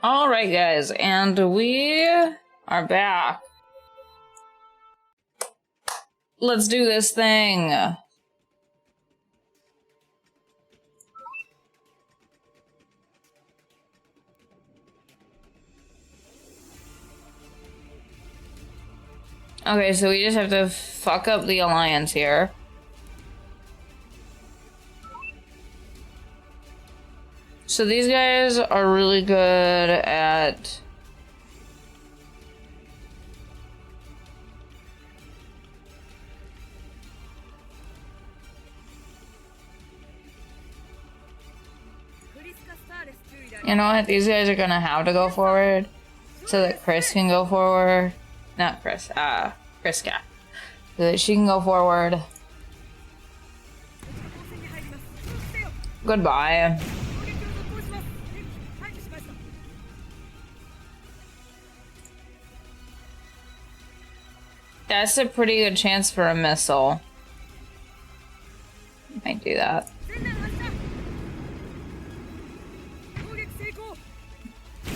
Alright, guys, and we are back. Let's do this thing. Okay, so we just have to fuck up the alliance here. So these guys are really good at... You know what? These guys are gonna have to go forward so that Chris can go forward. Not Chris, Kriska. So that she can go forward. Goodbye. That's a pretty good chance for a missile. Might do that.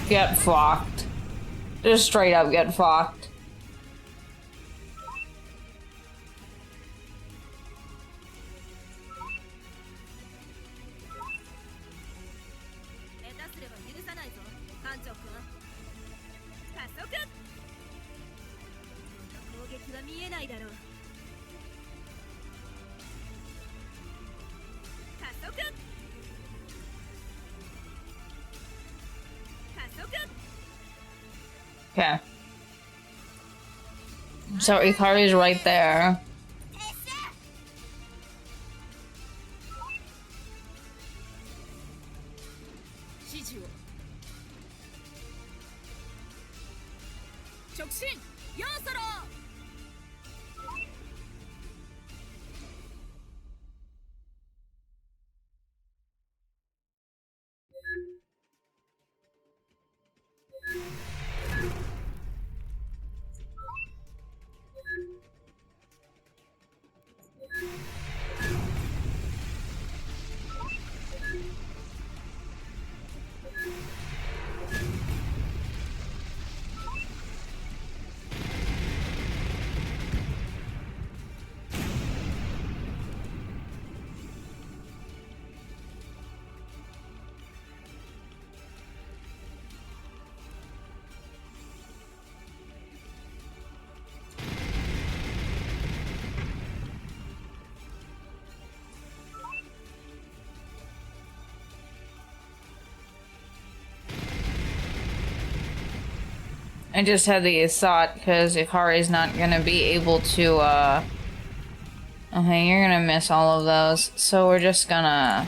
Get fucked. Just straight up get fucked. Okay. So Ikari's right there. I just had the thought because Ikari's not gonna be able to, Okay, you're gonna miss all of those, so we're just gonna...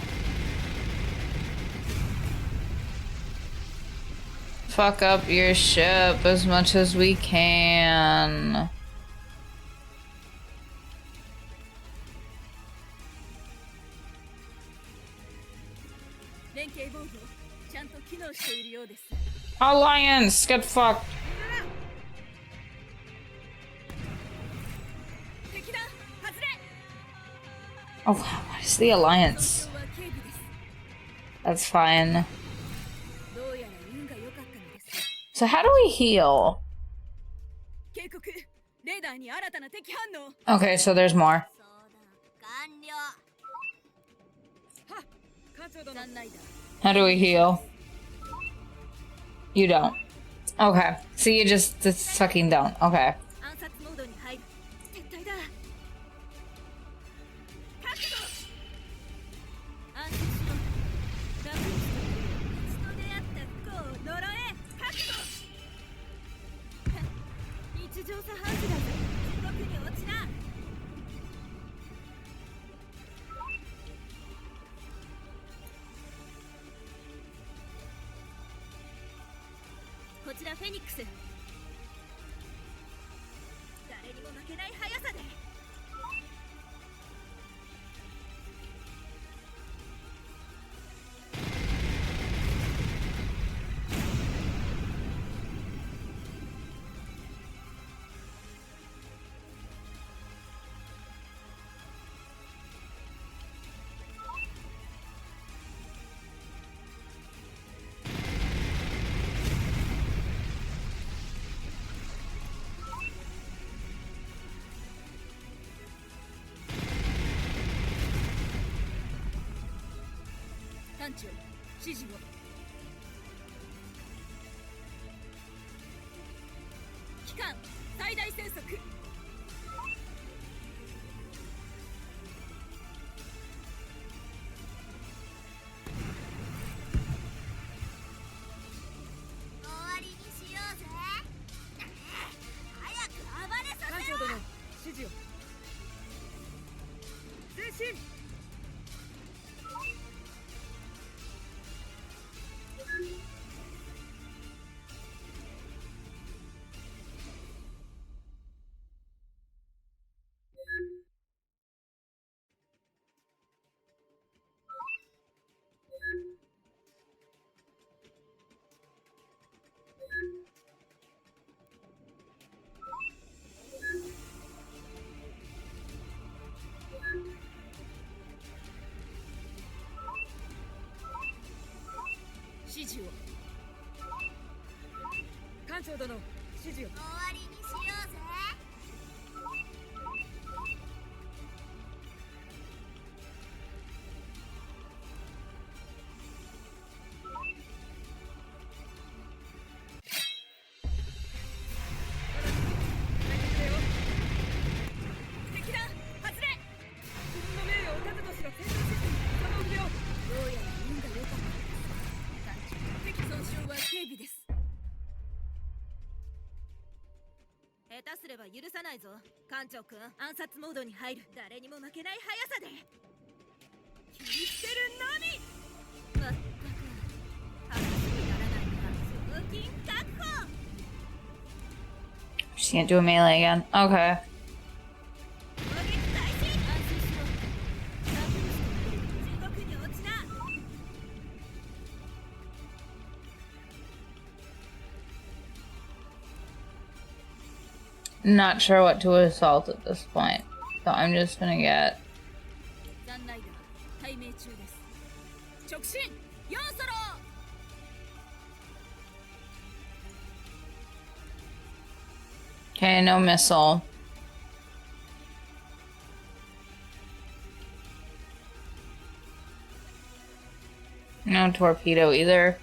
fuck up your ship as much as we can. Alliance, get fucked. Oh, what is the alliance? That's fine. So how do we heal? Okay, so there's more. How do we heal? You don't. Okay. So you just fucking don't. Okay. 指示を。艦長殿、指示を。終わりにしようぜ。敵だ、外れ。自分の名誉を盾としろ。戦闘システム作動不良。どうやら運が良かった。敵損傷は軽微です。下手すれば許さないぞ。艦長くん、暗殺モードに入る。誰にも負けない速さで切り捨てるのみ。まったく話にならないから通勤確保。 She can't do a melee again. Okay. Not sure what to assault at this point, so I'm just gonna get. Sunrider, 対命中です。直進、4ソロ。Okay, no missile. No torpedo either.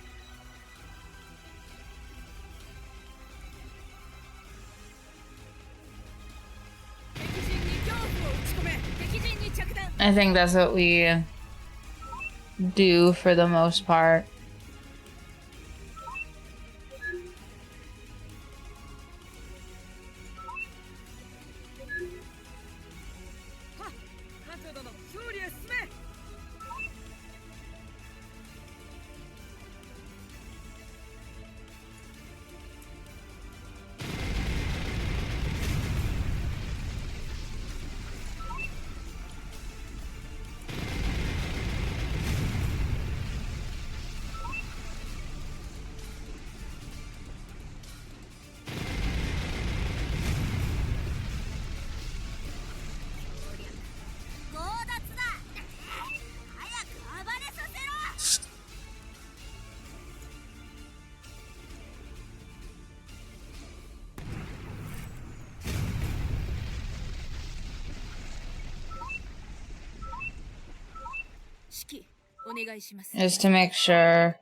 I think that's what we do for the most part. Just to make sure.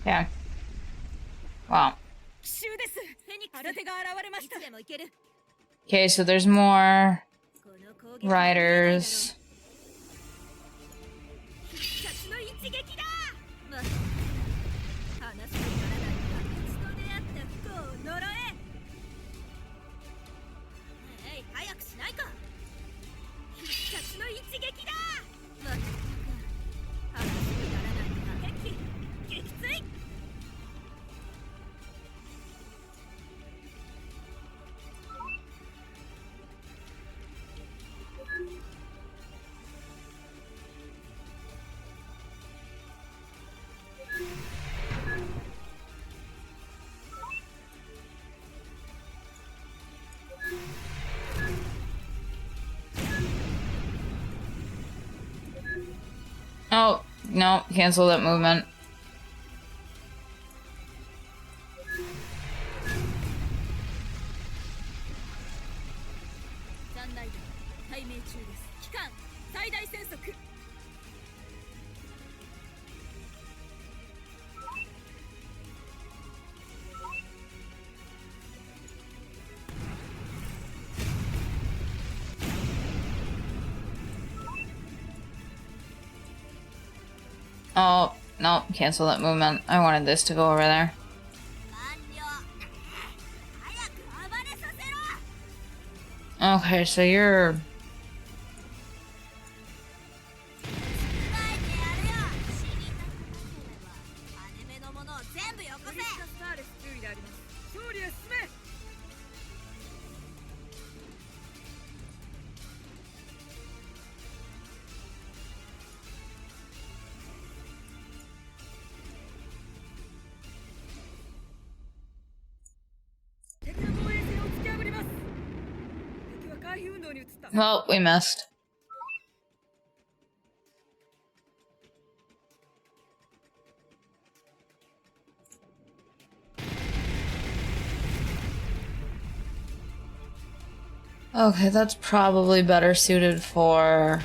Yeah. Wow. Okay, so there's more riders. Oh, no, cancel that movement. Sunrider 対命中です。期間最大戦速。Oh, no, cancel that movement. I wanted this to go over there. Okay, so you're... Well, we missed. Okay, that's probably better suited for...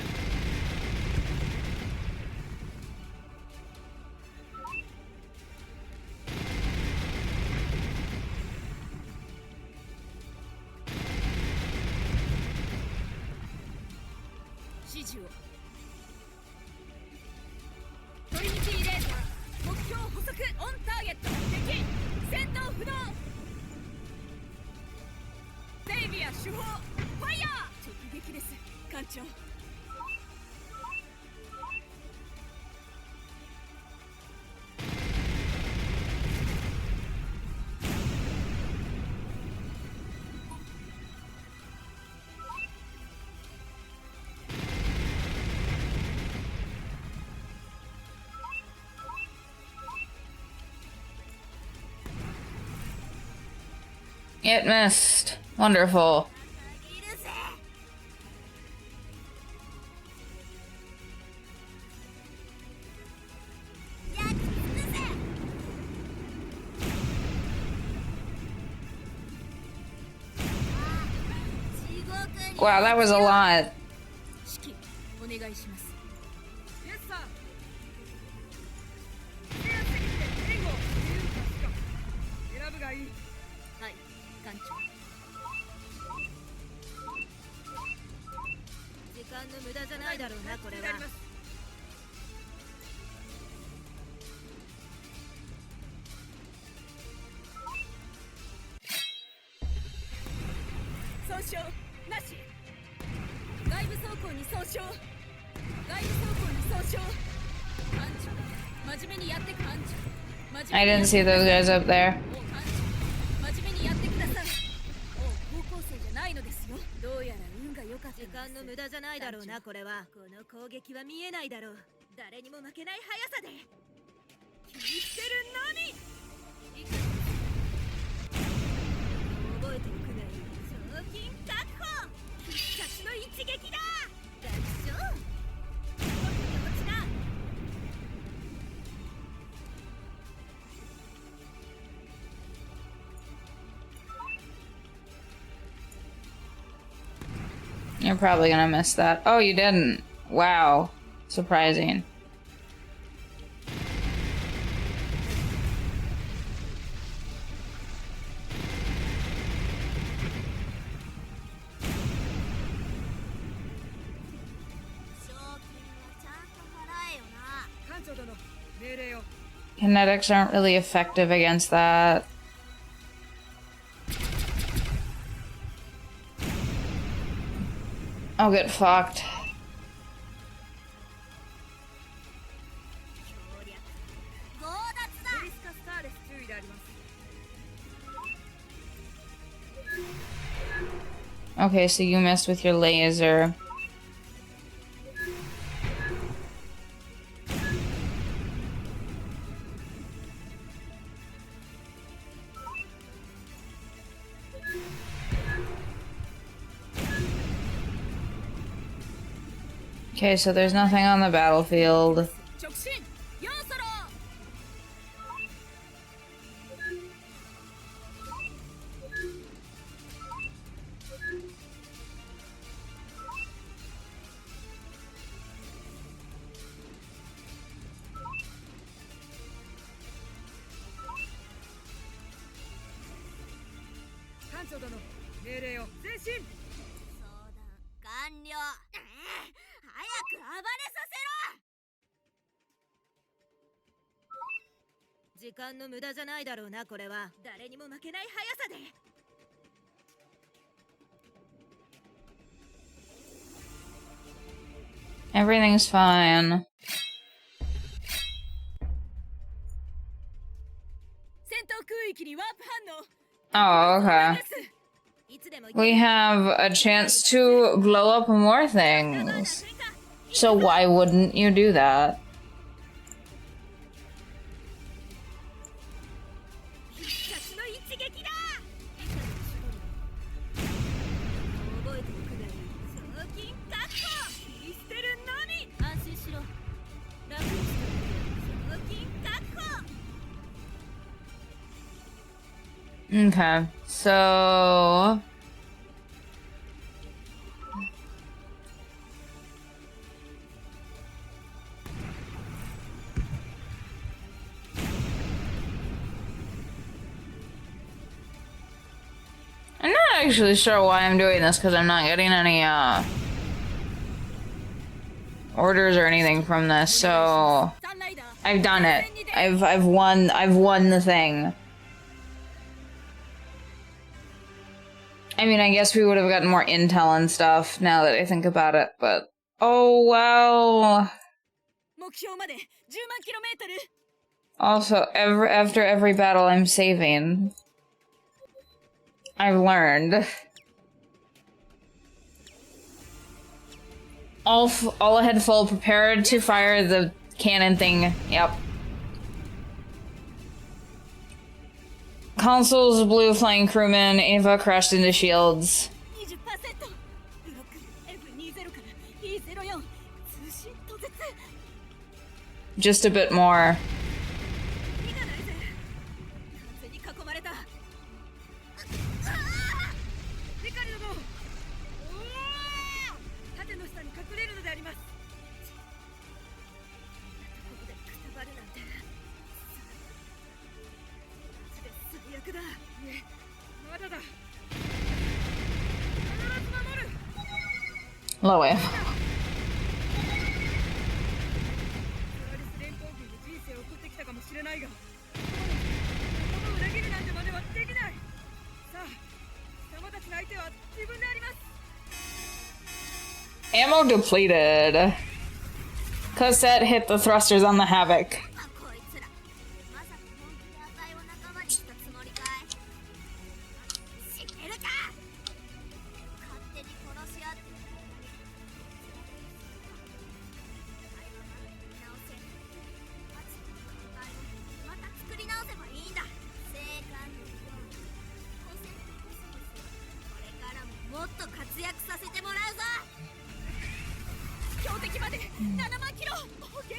It missed. Wonderful. Wow, that was a lot. I didn't see those guys up there. You're probably gonna miss that. Oh, you didn't. Wow. Surprising. Kinetics aren't really effective against that. I'll get fucked. Okay, so you missed with your laser. Okay, so there's nothing on the battlefield. 直進4ソロ 艦長殿命令を前進相談完了早く暴れさせろ時間の無駄じゃないだろうなこれは誰にも負けない速さで Everything's fine. 戦闘空域にワープ反応 Oh, okay. いつでも We have a chance to blow up more things. So why wouldn't you do that? 必殺の一撃だ覚えておくがいい賞金確保切り捨てるのみ安心しろ楽にしておけ賞金確保 Okay, so... I'm not actually sure why I'm doing this, because I'm not getting any, orders or anything from this, so... I've done it. I've won the thing. I mean, I guess we would have gotten more intel and stuff now that I think about it, but... Oh, well... Also, after every battle, I'm saving. I've learned. All ahead full, prepared to fire the cannon thing. Yep. Consoles, blue flying crewman, Ava crashed into shields. Just a bit more. Low wave. Ammo depleted. Cassette hit the thrusters on the Havoc.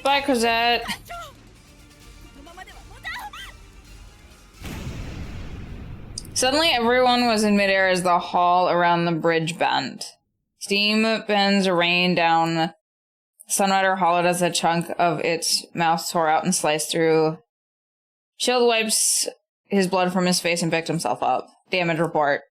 Bye, Cosette. Suddenly, everyone was in midair as the hull around the bridge bent. Steam bends rained down. Sunrider hollowed as a chunk of its mouth tore out and sliced through. Shield wipes his blood from his face and picked himself up. Damage report.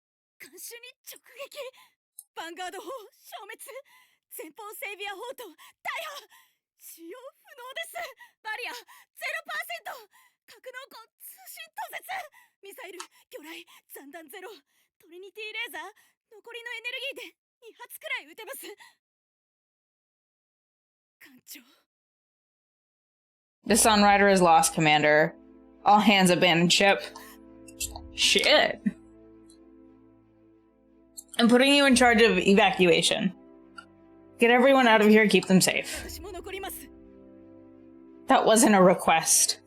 The Sunrider is lost, Commander. All hands abandon ship. Shit. I'm putting you in charge of evacuation. Get everyone out of here, keep them safe. That wasn't a request.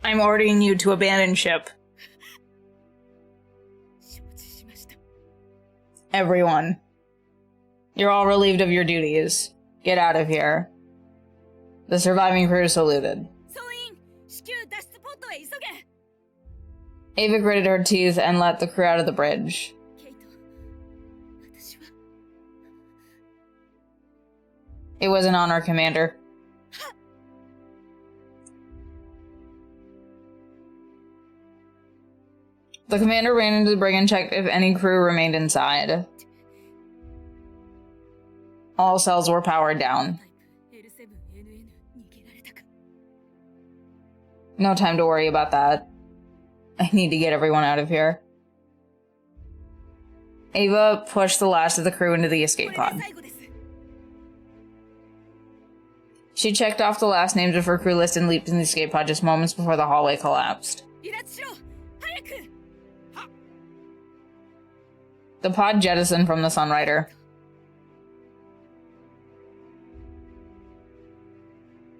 I'm ordering you to abandon ship. Everyone. You're all relieved of your duties. Get out of here. The surviving crew saluted. 総員至急脱出ポットへ急げ Ava gritted her teeth and let the crew out of the bridge. ケイト私は It was an honor, Commander. The commander ran into the brig and checked if any crew remained inside. All cells were powered down. L7NN 逃げられたか No time to worry about that. I need to get everyone out of here. Ava pushed the last of the crew into the escape これ pod. で最後です She checked off the last names of her crew list and leaped in the escape pod just moments before the hallway collapsed. 離脱しろ早く The pod jettisoned from the Sunrider.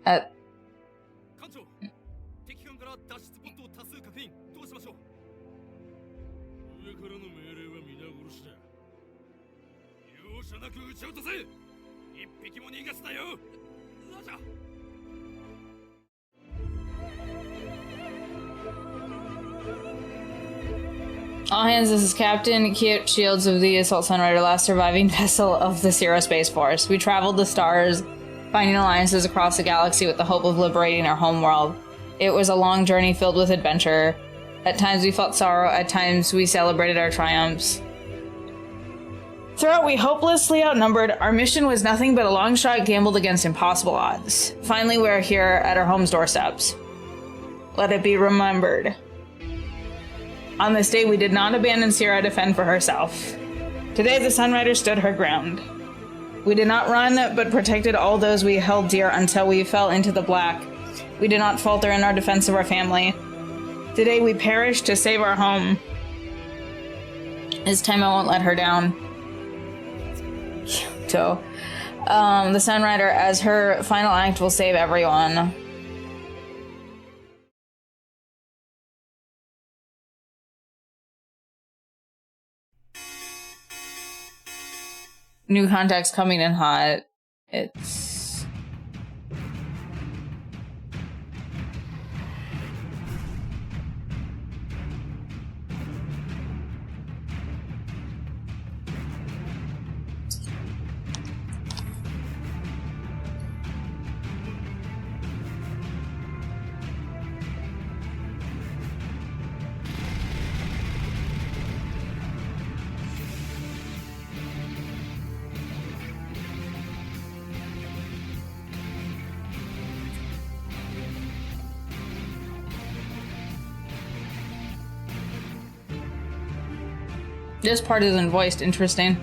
At 艦長、敵艦から脱出ポットを多数確認。どうしましょう。上からの命令は皆殺しだ。容赦なく撃ち落とせ。一匹も逃がすなよ。ラジャー。 all hands, this is Captain Kit Shields of the Assault Sunrider, last surviving vessel of the Zero Space Force. We traveled the stars, finding alliances across the galaxy with the hope of liberating our homeworld. It was a long journey filled with adventure. At times we felt sorrow, at times we celebrated our triumphs. Throughout, we hopelessly outnumbered. Our mission was nothing but a long shot gambled against impossible odds. Finally, we're here at our home's doorsteps. Let it be remembered. On this day, we did not abandon Sierra to fend for herself. Today, the Sunrider stood her ground. We did not run, but protected all those we held dear until we fell into the black. We did not falter in our defense of our family. Today, we perished to save our home. This time, I won't let her down. So, the Sunrider, as her final act, will save everyone. New contacts coming in hot. It's... This part isn't voiced. Interesting.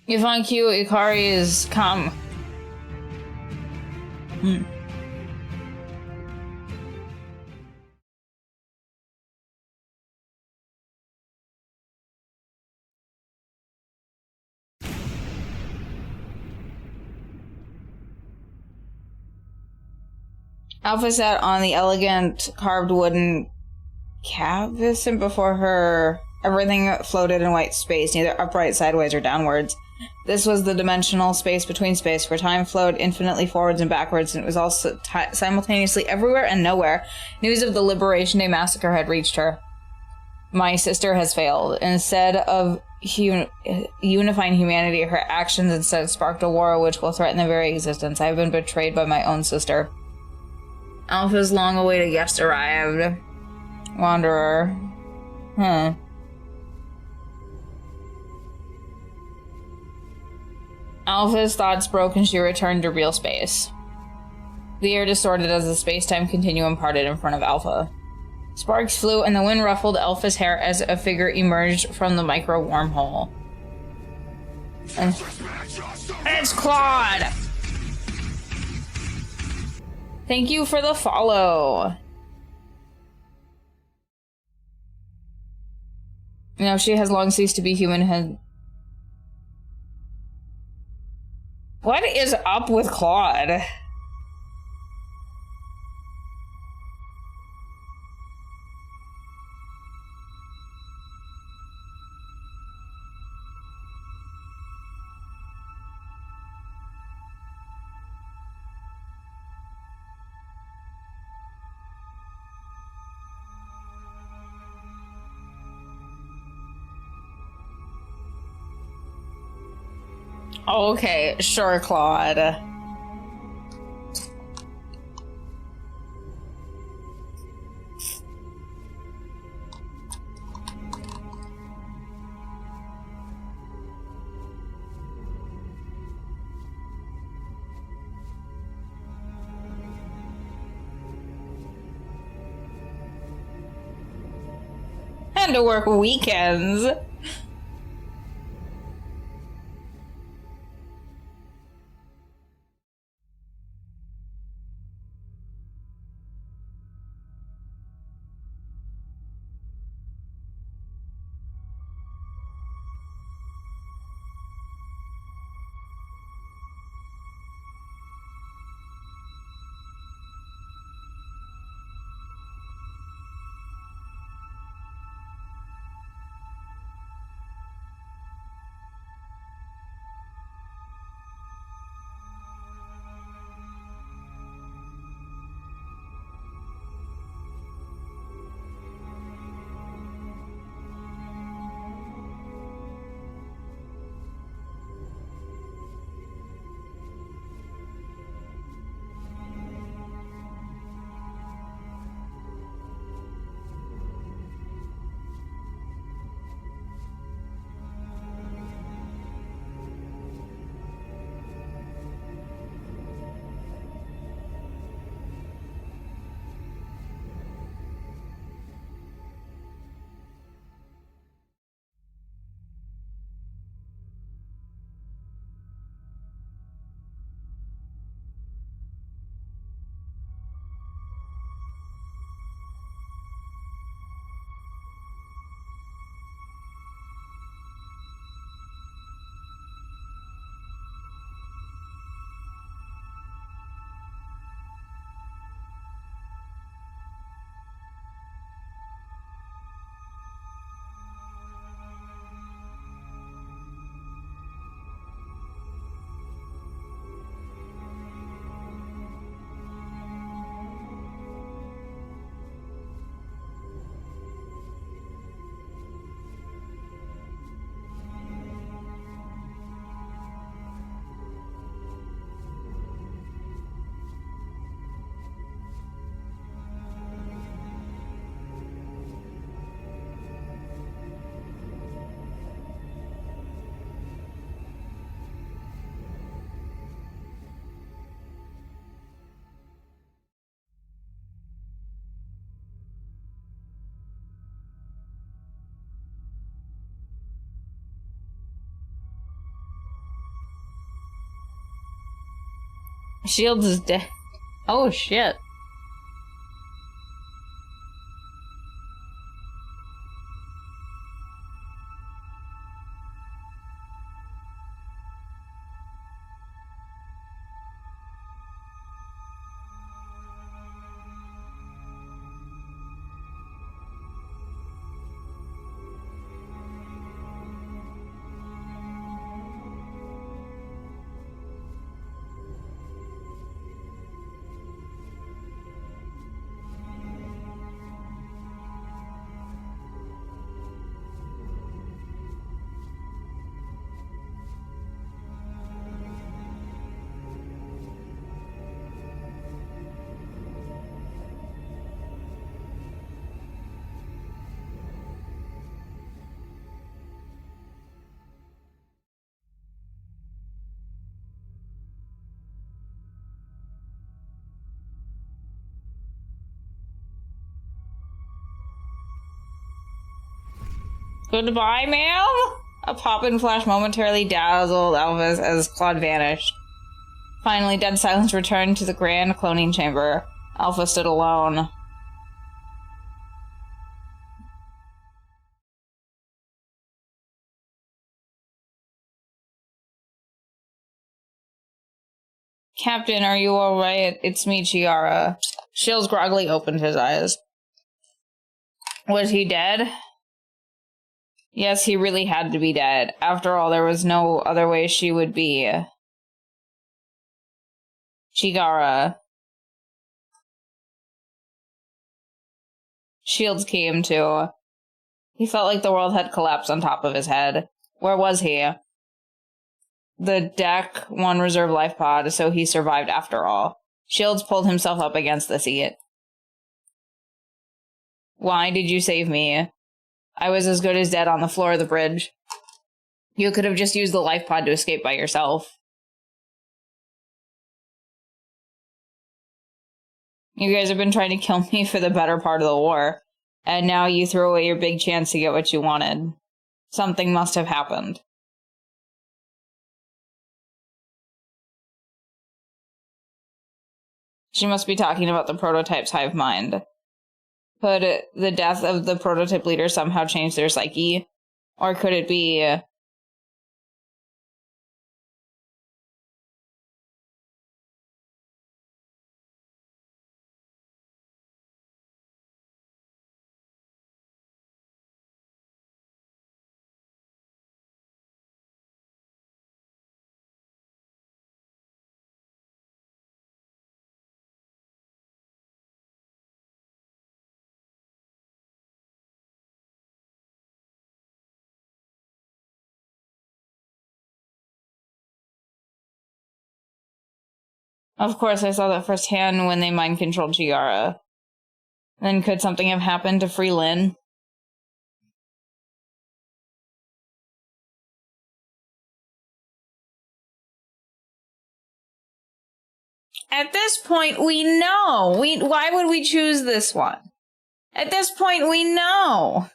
You find Q, Ikari is come. Alpha sat on the elegant carved wooden cavesson before her. Everything floated in white space, neither upright, sideways, or downwards. This was the dimensional space between space, where time flowed infinitely forwards and backwards, and it was also simultaneously everywhere and nowhere. News of the Liberation Day massacre had reached her. My sister has failed. Instead of unifying humanity, her actions instead sparked a war which will threaten the very existence. I have been betrayed by my own sister. Alpha's long-awaited guest arrived. Wanderer. Alpha's thoughts broke and she returned to real space. The air distorted as the space-time continuum parted in front of Alpha. Sparks flew and the wind ruffled Alpha's hair as a figure emerged from the micro wormhole. It's Claude! Thank you for the follow. You know, she has long ceased to be human. What is up with Claude? Okay, sure, Claude. And to work weekends. Shields is dead. Oh shit. Goodbye, ma'am? A pop-in flash momentarily dazzled Elvis as Claude vanished. Finally, dead silence returned to the grand cloning chamber. Alpha stood alone. Captain, are you alright? It's me, Chiara. Shields groggily opened his eyes. Was he dead? Yes, he really had to be dead. After all, there was no other way she would be. Chigara. Shields came to. He felt like the world had collapsed on top of his head. Where was he? The deck, one reserve life pod, so he survived after all. Shields pulled himself up against the seat. Why did you save me? I was as good as dead on the floor of the bridge. You could have just used the life pod to escape by yourself. You guys have been trying to kill me for the better part of the war, and now you threw away your big chance to get what you wanted. Something must have happened. She must be talking about the prototype's hive mind. Could the death of the prototype leader somehow change their psyche? Or could it be... Of course, I saw that firsthand when they mind-controlled Chiara. Then could something have happened to free Lynn? At this point, we know. Why would we choose this one? At this point, we know.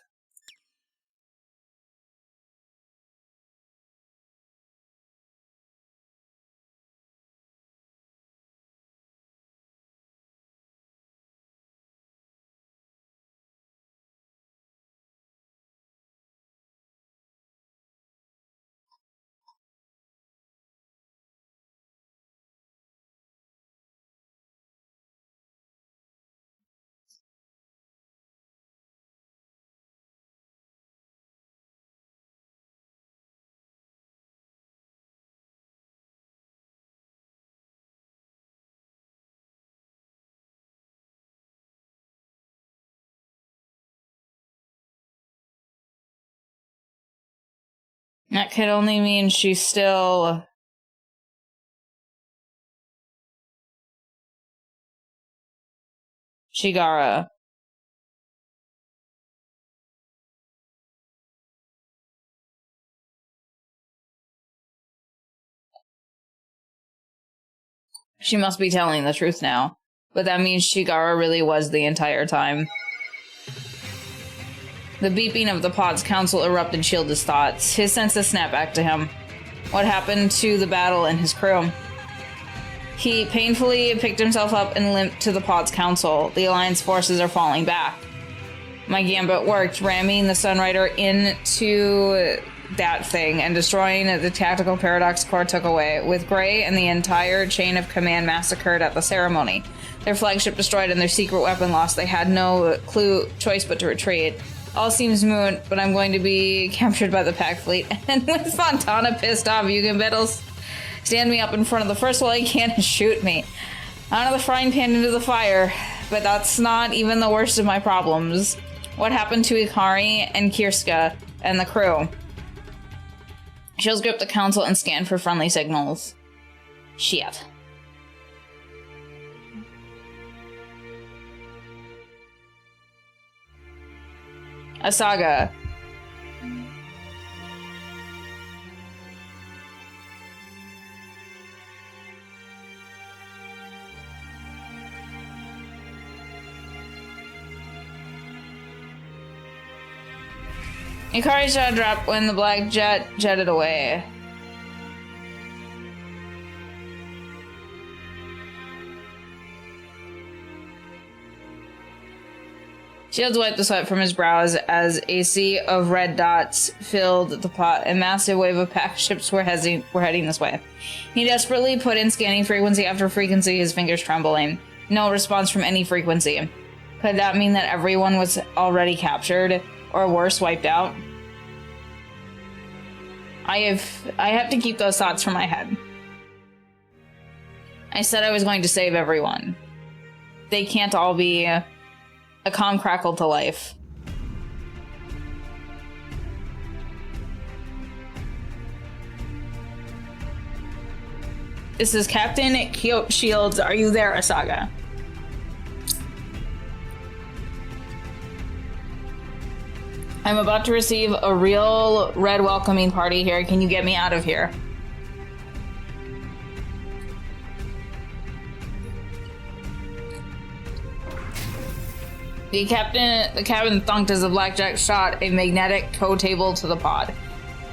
That could only mean she's still... Chigara. She must be telling the truth now. But that means Chigara really was the entire time. The beeping of the pod's council erupted Shield's thoughts. His senses snapped back to him. What happened to the battle and his crew? He painfully picked himself up and limped to the pod's council. The Alliance forces are falling back. My gambit worked, ramming the Sunrider into that thing and destroying the tactical paradox core took away, with Gray and the entire chain of command massacred at the ceremony. Their flagship destroyed and their secret weapon lost. They had no choice but to retreat. All seems moot, but I'm going to be captured by the Pack Fleet. And with Fontana pissed off, you can bet'll stand me up in front of the first wall he can and shoot me. Out of the frying pan into the fire. But that's not even the worst of my problems. What happened to Ikari and Kirska and the crew? Shields gripped the council and scanned for friendly signals. Shit. Asaga. Ikari's jaw dropped when the black jet jetted away. Shields wiped the sweat from his brows as a sea of red dots filled the pot. A massive wave of pack ships were heading this way. He desperately put in scanning frequency after frequency, his fingers trembling. No response from any frequency. Could that mean that everyone was already captured? Or worse, wiped out? I have to keep those thoughts from my head. I said I was going to save everyone. They can't all be a calm crackle to life. This is Captain Kyoto Shields. Are you there, Asaga? I'm about to receive a real red welcoming party here. Can you get me out of here? The cabin thunked as the blackjack shot a magnetic tow table to the pod.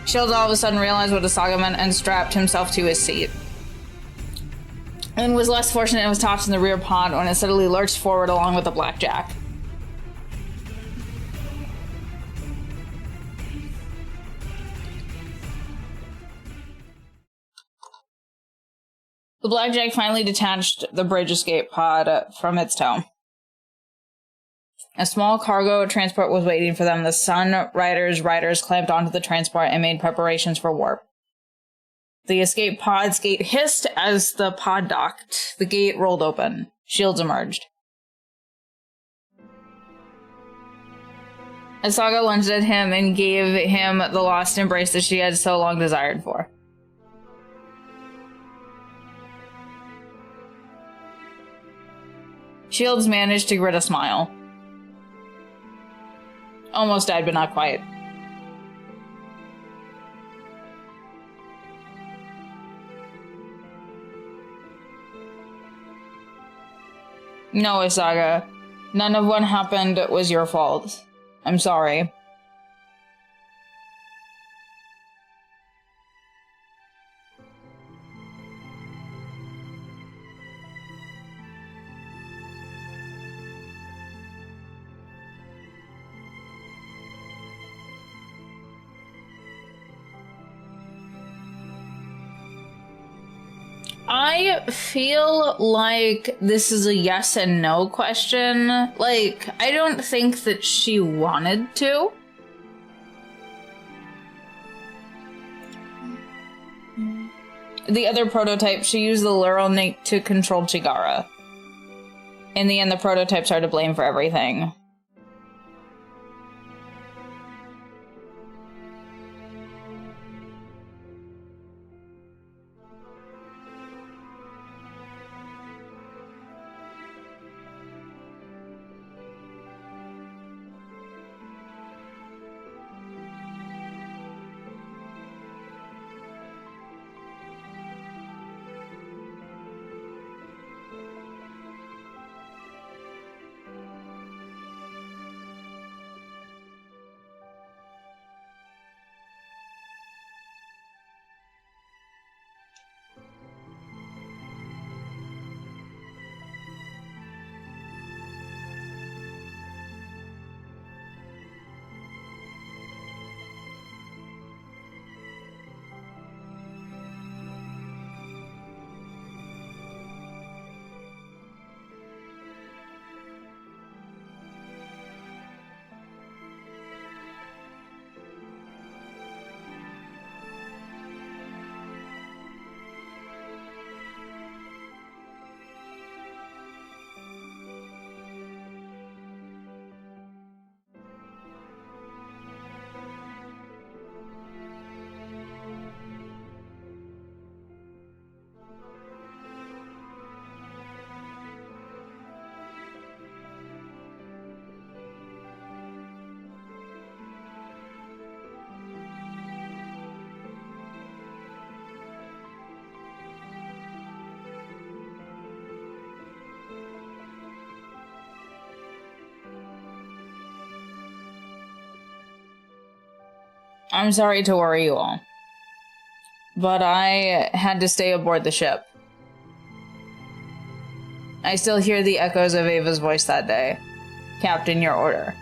Shields all of a sudden realized what Asaga meant and strapped himself to his seat. And was less fortunate and was tossed in the rear pod when it suddenly lurched forward along with the blackjack. The blackjack finally detached the bridge escape pod from its tow. A small cargo transport was waiting for them. The Sunrider's riders clamped onto the transport and made preparations for warp. The escape pod's gate hissed as the pod docked. The gate rolled open. Shields emerged. Asaga lunged at him and gave him the lost embrace that she had so long desired for. Shields managed to grit a smile. Almost died, but not quite. No, Asaga. None of what happened was your fault. I'm sorry. I feel like this is a yes and no question. Like, I don't think that she wanted to. The other prototype, she used the Lurelnik to control Chigara. In the end, the prototypes are to blame for everything. I'm sorry to worry you all, but I had to stay aboard the ship. I still hear the echoes of Ava's voice that day. Captain, your order.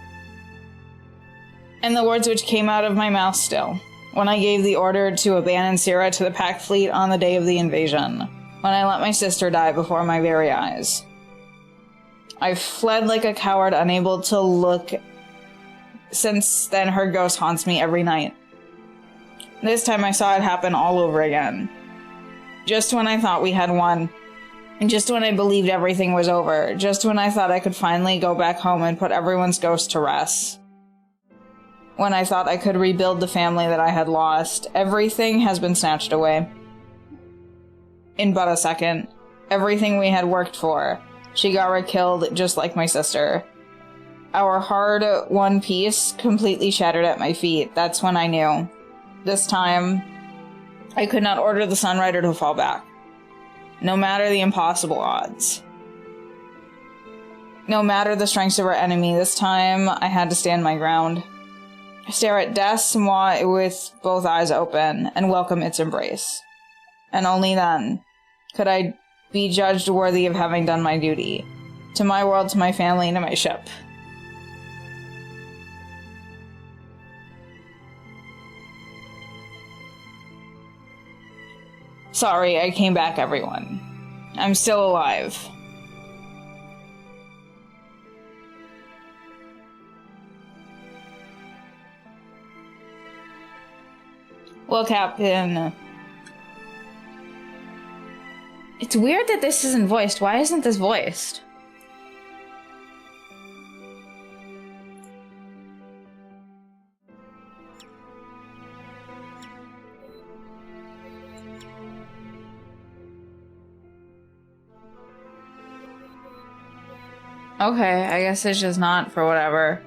And the words which came out of my mouth still, when I gave the order to abandon Sierra to the Pack Fleet on the day of the invasion, when I let my sister die before my very eyes. I fled like a coward, unable to look. Since then, her ghost haunts me every night. This time I saw it happen all over again. Just when I thought we had won, and just when I believed everything was over, just when I thought I could finally go back home and put everyone's ghost to rest. When I thought I could rebuild the family that I had lost, everything has been snatched away. In but a second, everything we had worked for, Shigara killed just like my sister. Our hard-won peace completely shattered at my feet. That's when I knew. This time, I could not order the Sunrider to fall back. No matter the impossible odds. No matter the strengths of our enemy, this time I had to stand my ground. Stare at death's maw with both eyes open, and welcome its embrace. And only then could I be judged worthy of having done my duty. To my world, to my family, and to my ship. Sorry, I came back, everyone. I'm still alive. Well, Captain... It's weird that this isn't voiced. Why isn't this voiced? Okay, I guess it's just not for whatever.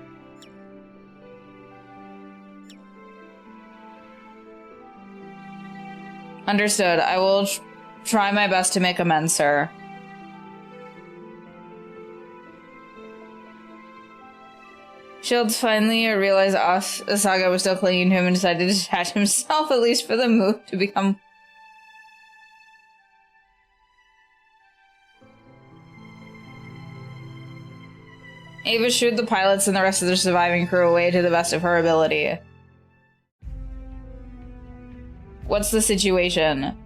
Understood. I will try my best to make amends, sir. Shields finally realized Asaga was still clinging to him and decided to detach himself, at least for the move to become... Ava shooed the pilots and the rest of the surviving crew away to the best of her ability. What's the situation?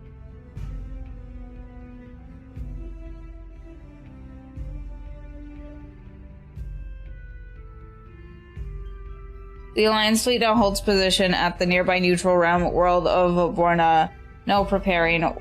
The Alliance fleet now holds position at the nearby neutral realm world of Borna. No preparing.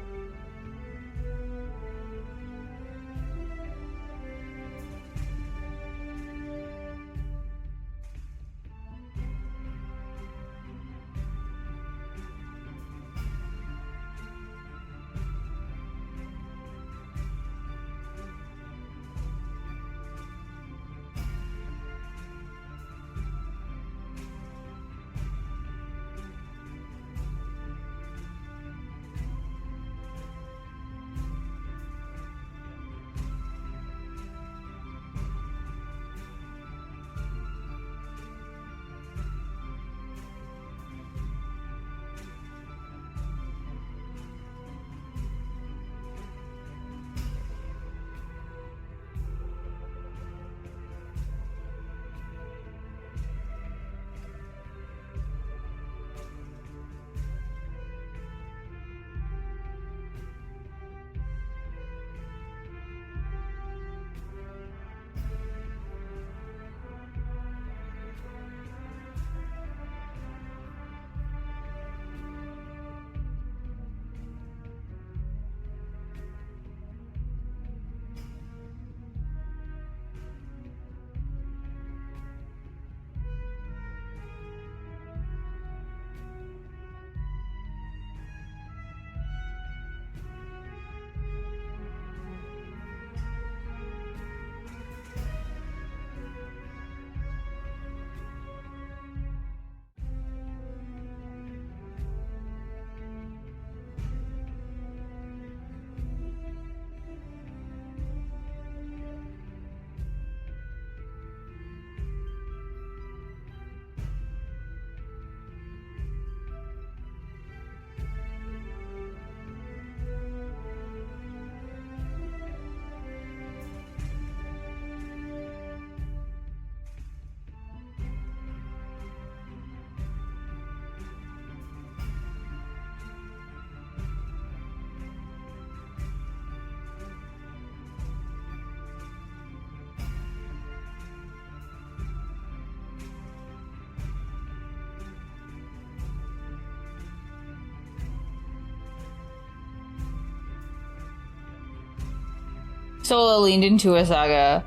Solo leaned into Asaga.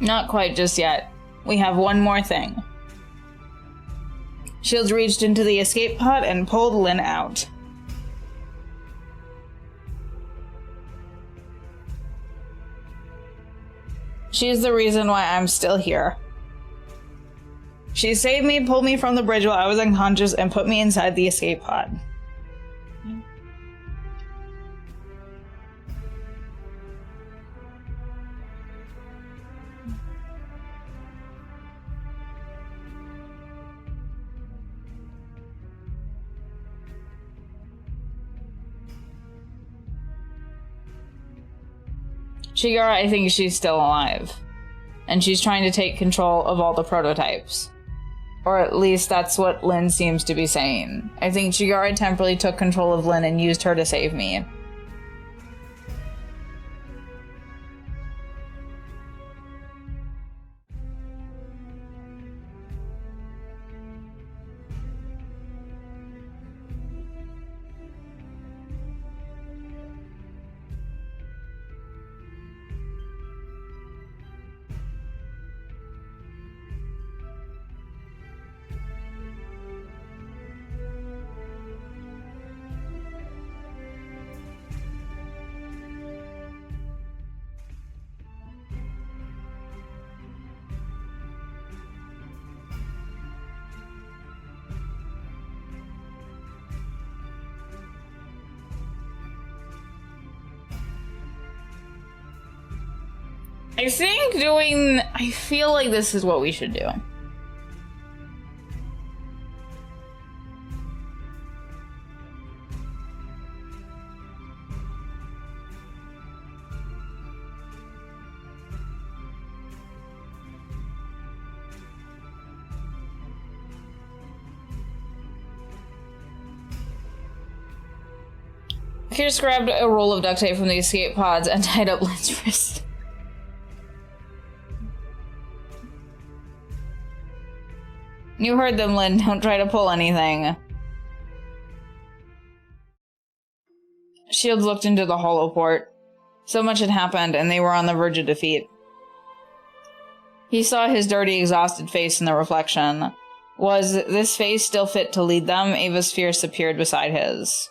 Not quite just yet. We have one more thing. Shields reached into the escape pod and pulled Lynn out. She's the reason why I'm still here. She saved me, pulled me from the bridge while I was unconscious, and put me inside the escape pod. Shigeru, I think she's still alive. And she's trying to take control of all the prototypes. Or at least that's what Lynn seems to be saying. I think Shigeru temporarily took control of Lynn and used her to save me. I feel like this is what we should do. Pierce grabbed a roll of duct tape from the escape pods and tied up Lynn's wrist. You heard them, Lynn. Don't try to pull anything. Shields looked into the hollow port. So much had happened, and they were on the verge of defeat. He saw his dirty, exhausted face in the reflection. Was this face still fit to lead them? Ava's fierce appeared beside his.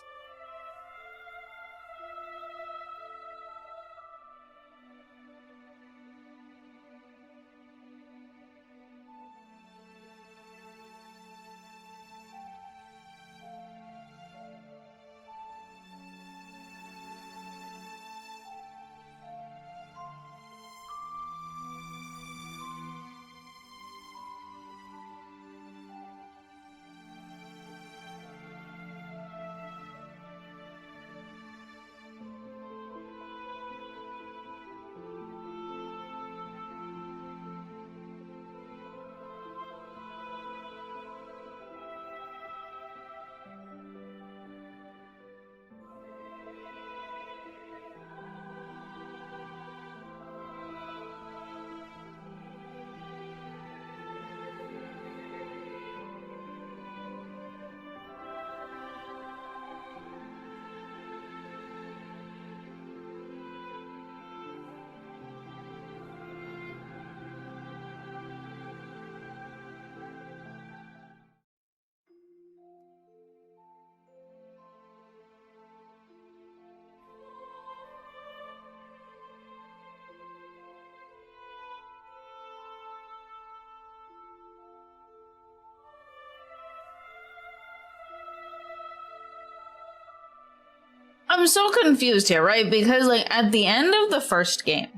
I'm so confused here, right? Because, like, at the end of the first game,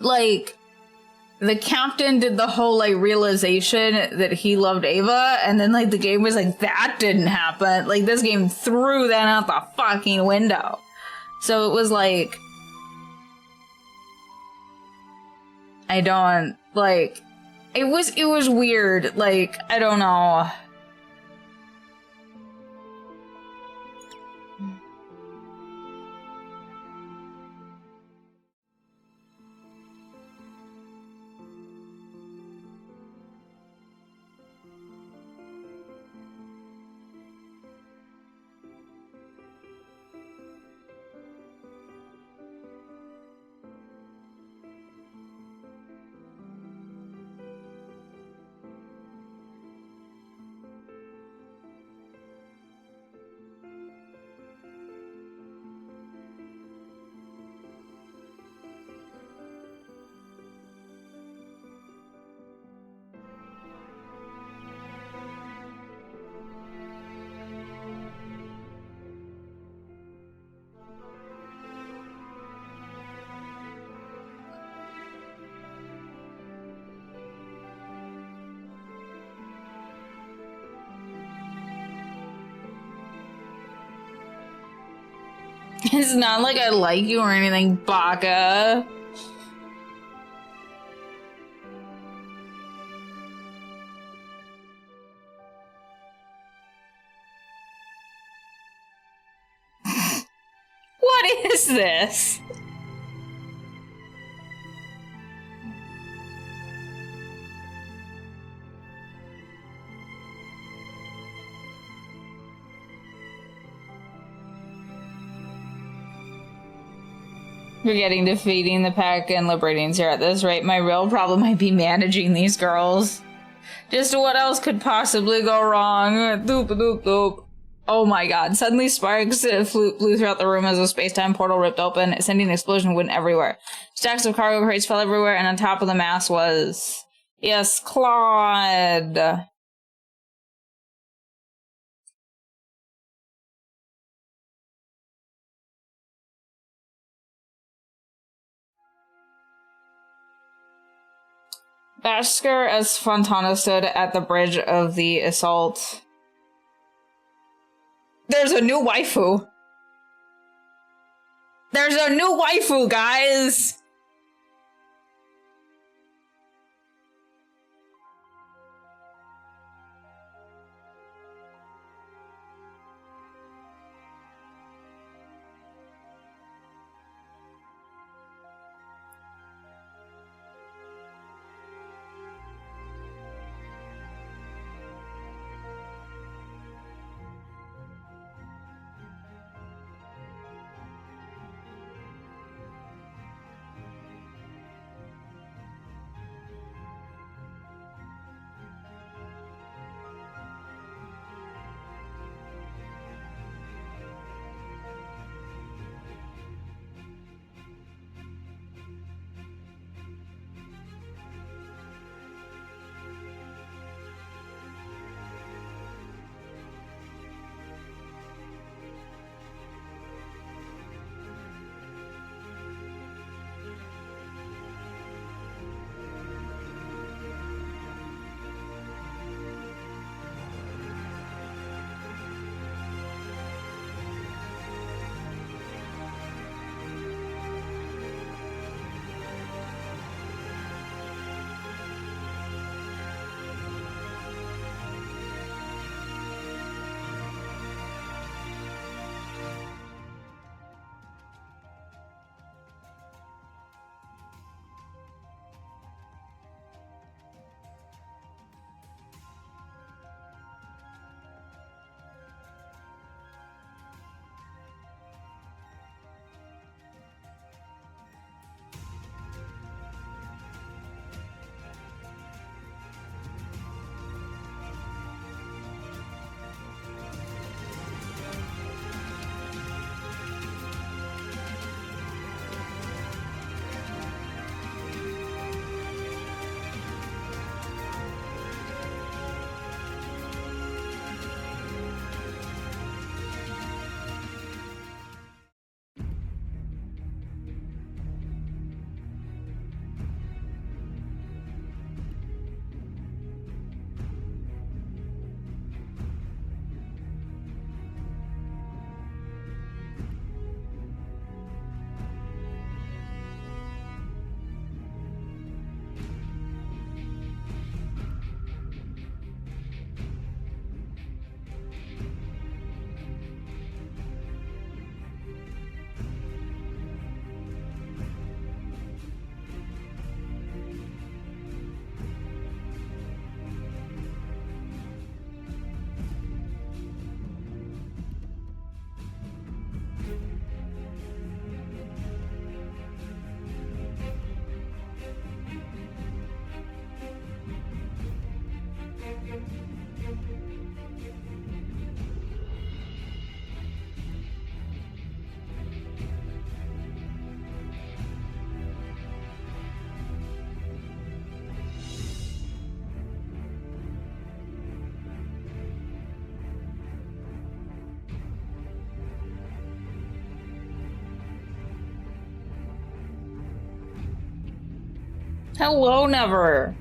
like, the captain did the whole, like, realization that he loved Ava, and then, like, the game was like, that didn't happen. Like, this game threw that out the fucking window. So it was like, I don't, like, it was weird. Like, I don't know. It's not like I like you or anything, Baka. What is this? Forgetting defeating the pack and liberating Zero at this rate. My real problem might be managing these girls. Just what else could possibly go wrong? Doop doop doop. Oh my god. Suddenly sparks flew throughout the room as a space-time portal ripped open, sending an explosion of wind everywhere. Stacks of cargo crates fell everywhere, and on top of the mass was... Yes, Claude. Massacre as Fontana stood at the bridge of the assault. There's a new waifu! There's a new waifu, guys! Hello, Never.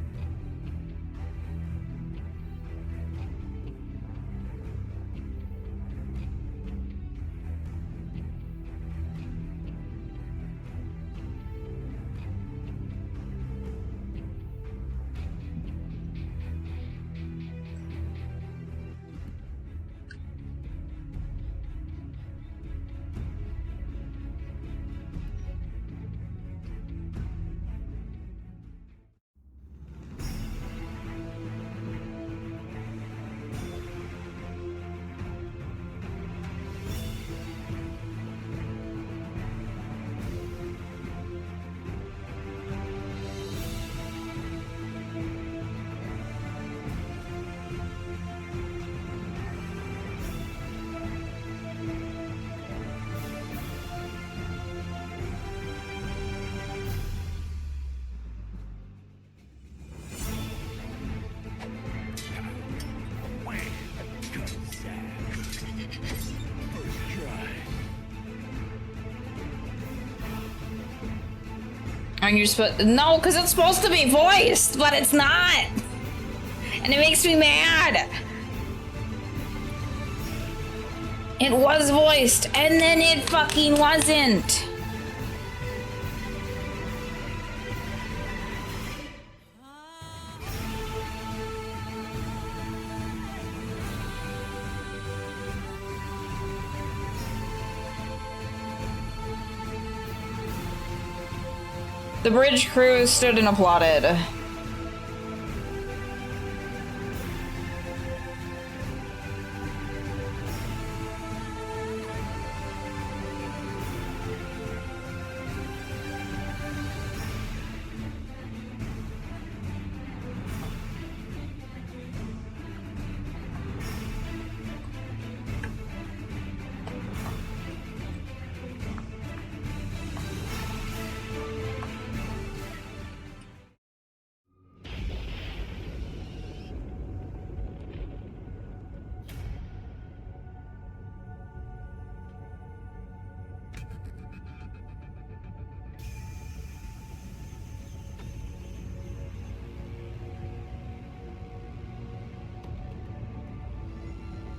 And you're supposed no, because it's supposed to be voiced, but it's not, and it makes me mad. It was voiced, and then it fucking wasn't. The bridge crew stood and applauded.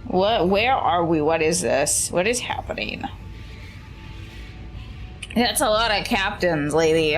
What? Where are we? What is this? What is happening? That's a lot of captains, lady.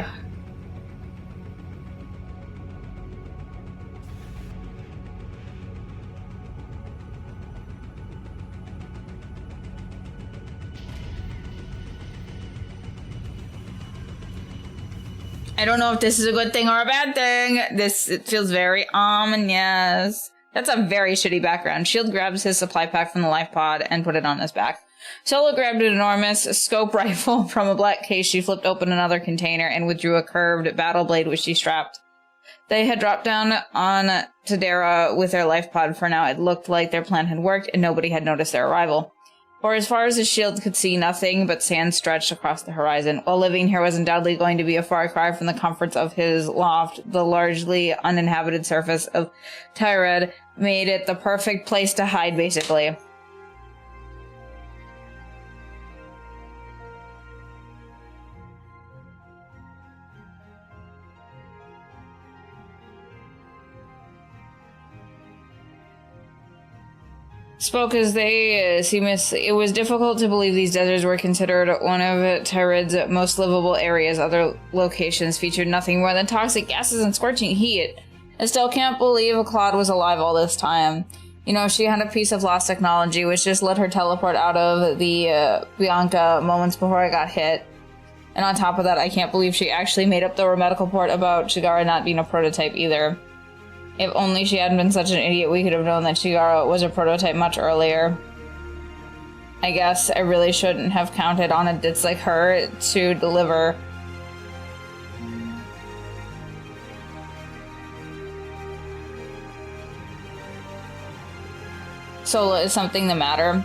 I don't know if this is a good thing or a bad thing. It feels very ominous. That's a very shitty background. Shield grabs his supply pack from the life pod and put it on his back. Solo grabbed an enormous scope rifle from a black case. She flipped open another container and withdrew a curved battle blade which she strapped. They had dropped down on Tadera with their life pod. For now, it looked like their plan had worked and nobody had noticed their arrival. For as far as the shield could see, nothing but sand stretched across the horizon. While living here was undoubtedly going to be a far cry from the comforts of his loft, the largely uninhabited surface of Tyrad made it the perfect place to hide, basically. Spoke as they seamlessly. It was difficult to believe these deserts were considered one of Tyrad's most livable areas. Other locations featured nothing more than toxic gases and scorching heat. I still can't believe Claude was alive all this time. You know, she had a piece of lost technology which just let her teleport out of the Bianca moments before I got hit. And on top of that, I can't believe she actually made up the medical report about Shigara not being a prototype either. If only she hadn't been such an idiot, we could have known that Shigara was a prototype much earlier. I guess I really shouldn't have counted on a ditz like her to deliver. Sola, is something the matter?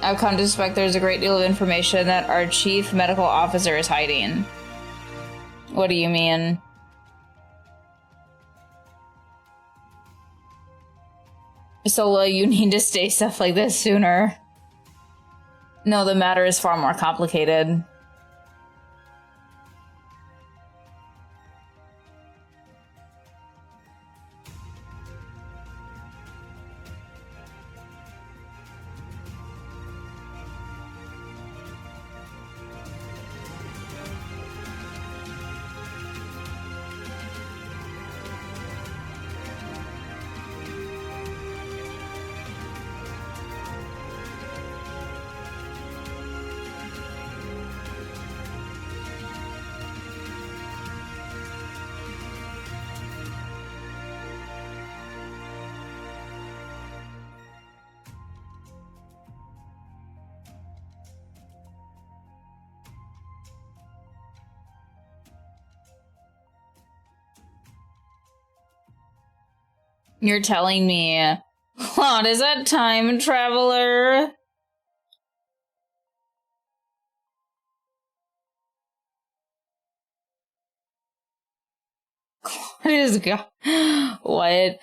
I've come to suspect there's a great deal of information that our chief medical officer is hiding. What do you mean? Sola, you need to say stuff like this sooner. No, the matter is far more complicated. You're telling me Claude is a time traveler? Claude is what?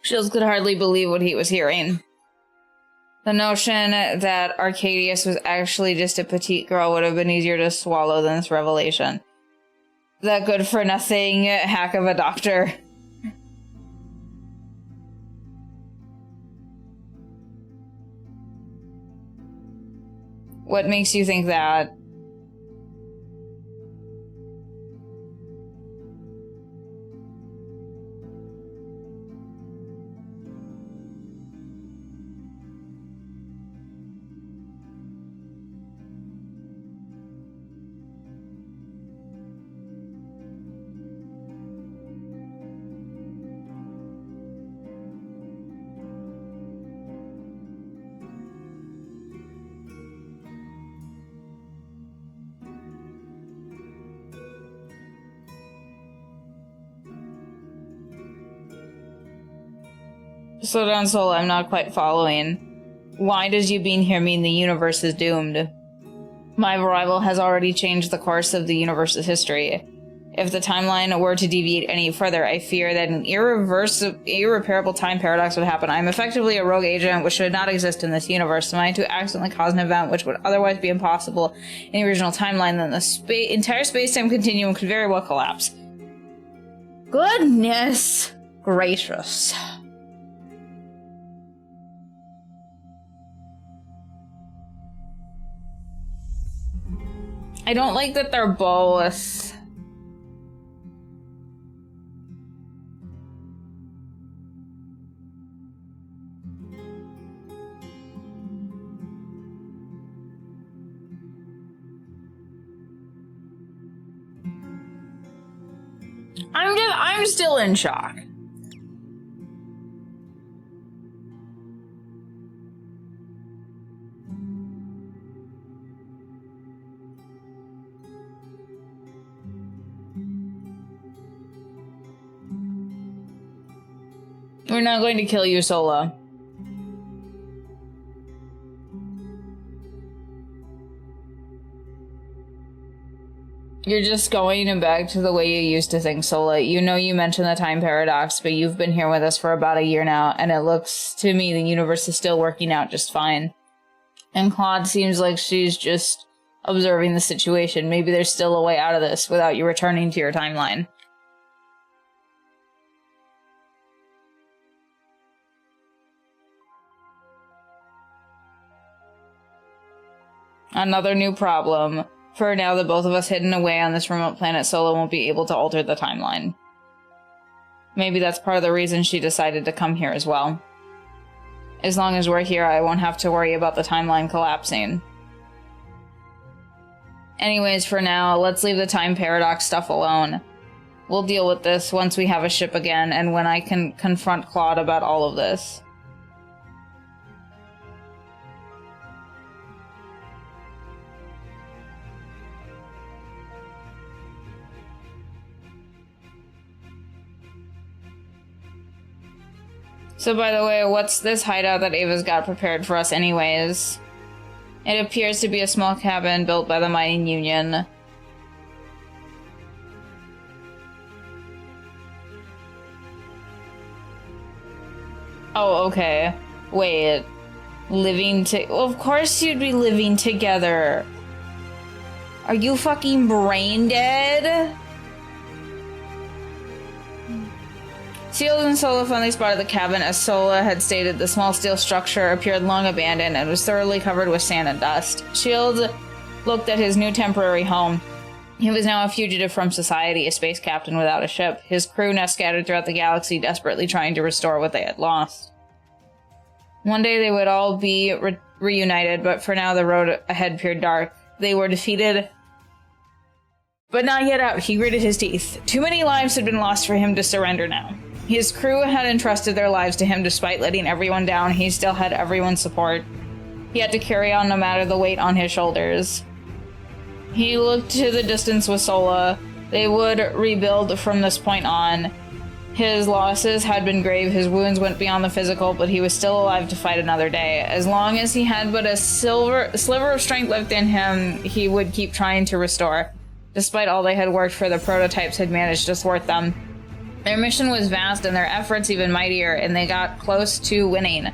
Shields could hardly believe what he was hearing. The notion that Arcadius was actually just a petite girl would have been easier to swallow than this revelation. That good-for-nothing hack of a doctor. What makes you think that? Slow down, Soul. I'm not quite following. Why does you being here mean the universe is doomed? My arrival has already changed the course of the universe's history. If the timeline were to deviate any further, I fear that an irreparable time paradox would happen. I'm effectively a rogue agent which should not exist in this universe. Am I to accidentally cause an event which would otherwise be impossible in the original timeline, then the entire space-time continuum could very well collapse. Goodness gracious. I don't like that they're both. I'm still in shock. We're not going to kill you, Sola. You're just going back to the way you used to think, Sola. You know you mentioned the time paradox, but you've been here with us for about a year now, and it looks to me the universe is still working out just fine. And Claude seems like she's just observing the situation. Maybe there's still a way out of this without you returning to your timeline. Another new problem. For now, the both of us hidden away on this remote planet, Sola won't be able to alter the timeline. Maybe that's part of the reason she decided to come here as well. As long as we're here, I won't have to worry about the timeline collapsing. Anyways, for now, let's leave the time paradox stuff alone. We'll deal with this once we have a ship again, and when I can confront Claude about all of this. So by the way, what's this hideout that Ava's got prepared for us anyways? It appears to be a small cabin built by the mining union. Oh, okay. Wait. Well, of course you'd be living together. Are you fucking brain dead? Shields and Sola finally spotted the cabin. As Sola had stated, the small steel structure appeared long abandoned and was thoroughly covered with sand and dust. Shields looked at his new temporary home. He was now a fugitive from society, a space captain without a ship. His crew now scattered throughout the galaxy, desperately trying to restore what they had lost. One day they would all be reunited, but for now the road ahead appeared dark. They were defeated, but not yet out. He gritted his teeth. Too many lives had been lost for him to surrender now. His crew had entrusted their lives to him despite letting everyone down. He still had everyone's support. He had to carry on no matter the weight on his shoulders. He looked to the distance with Sola. They would rebuild from this point on. His losses had been grave, his wounds went beyond the physical, but he was still alive to fight another day. As long as he had but a sliver of strength left in him, he would keep trying to restore. Despite all they had worked for, the prototypes had managed to thwart them. Their mission was vast and their efforts even mightier, and they got close to winning.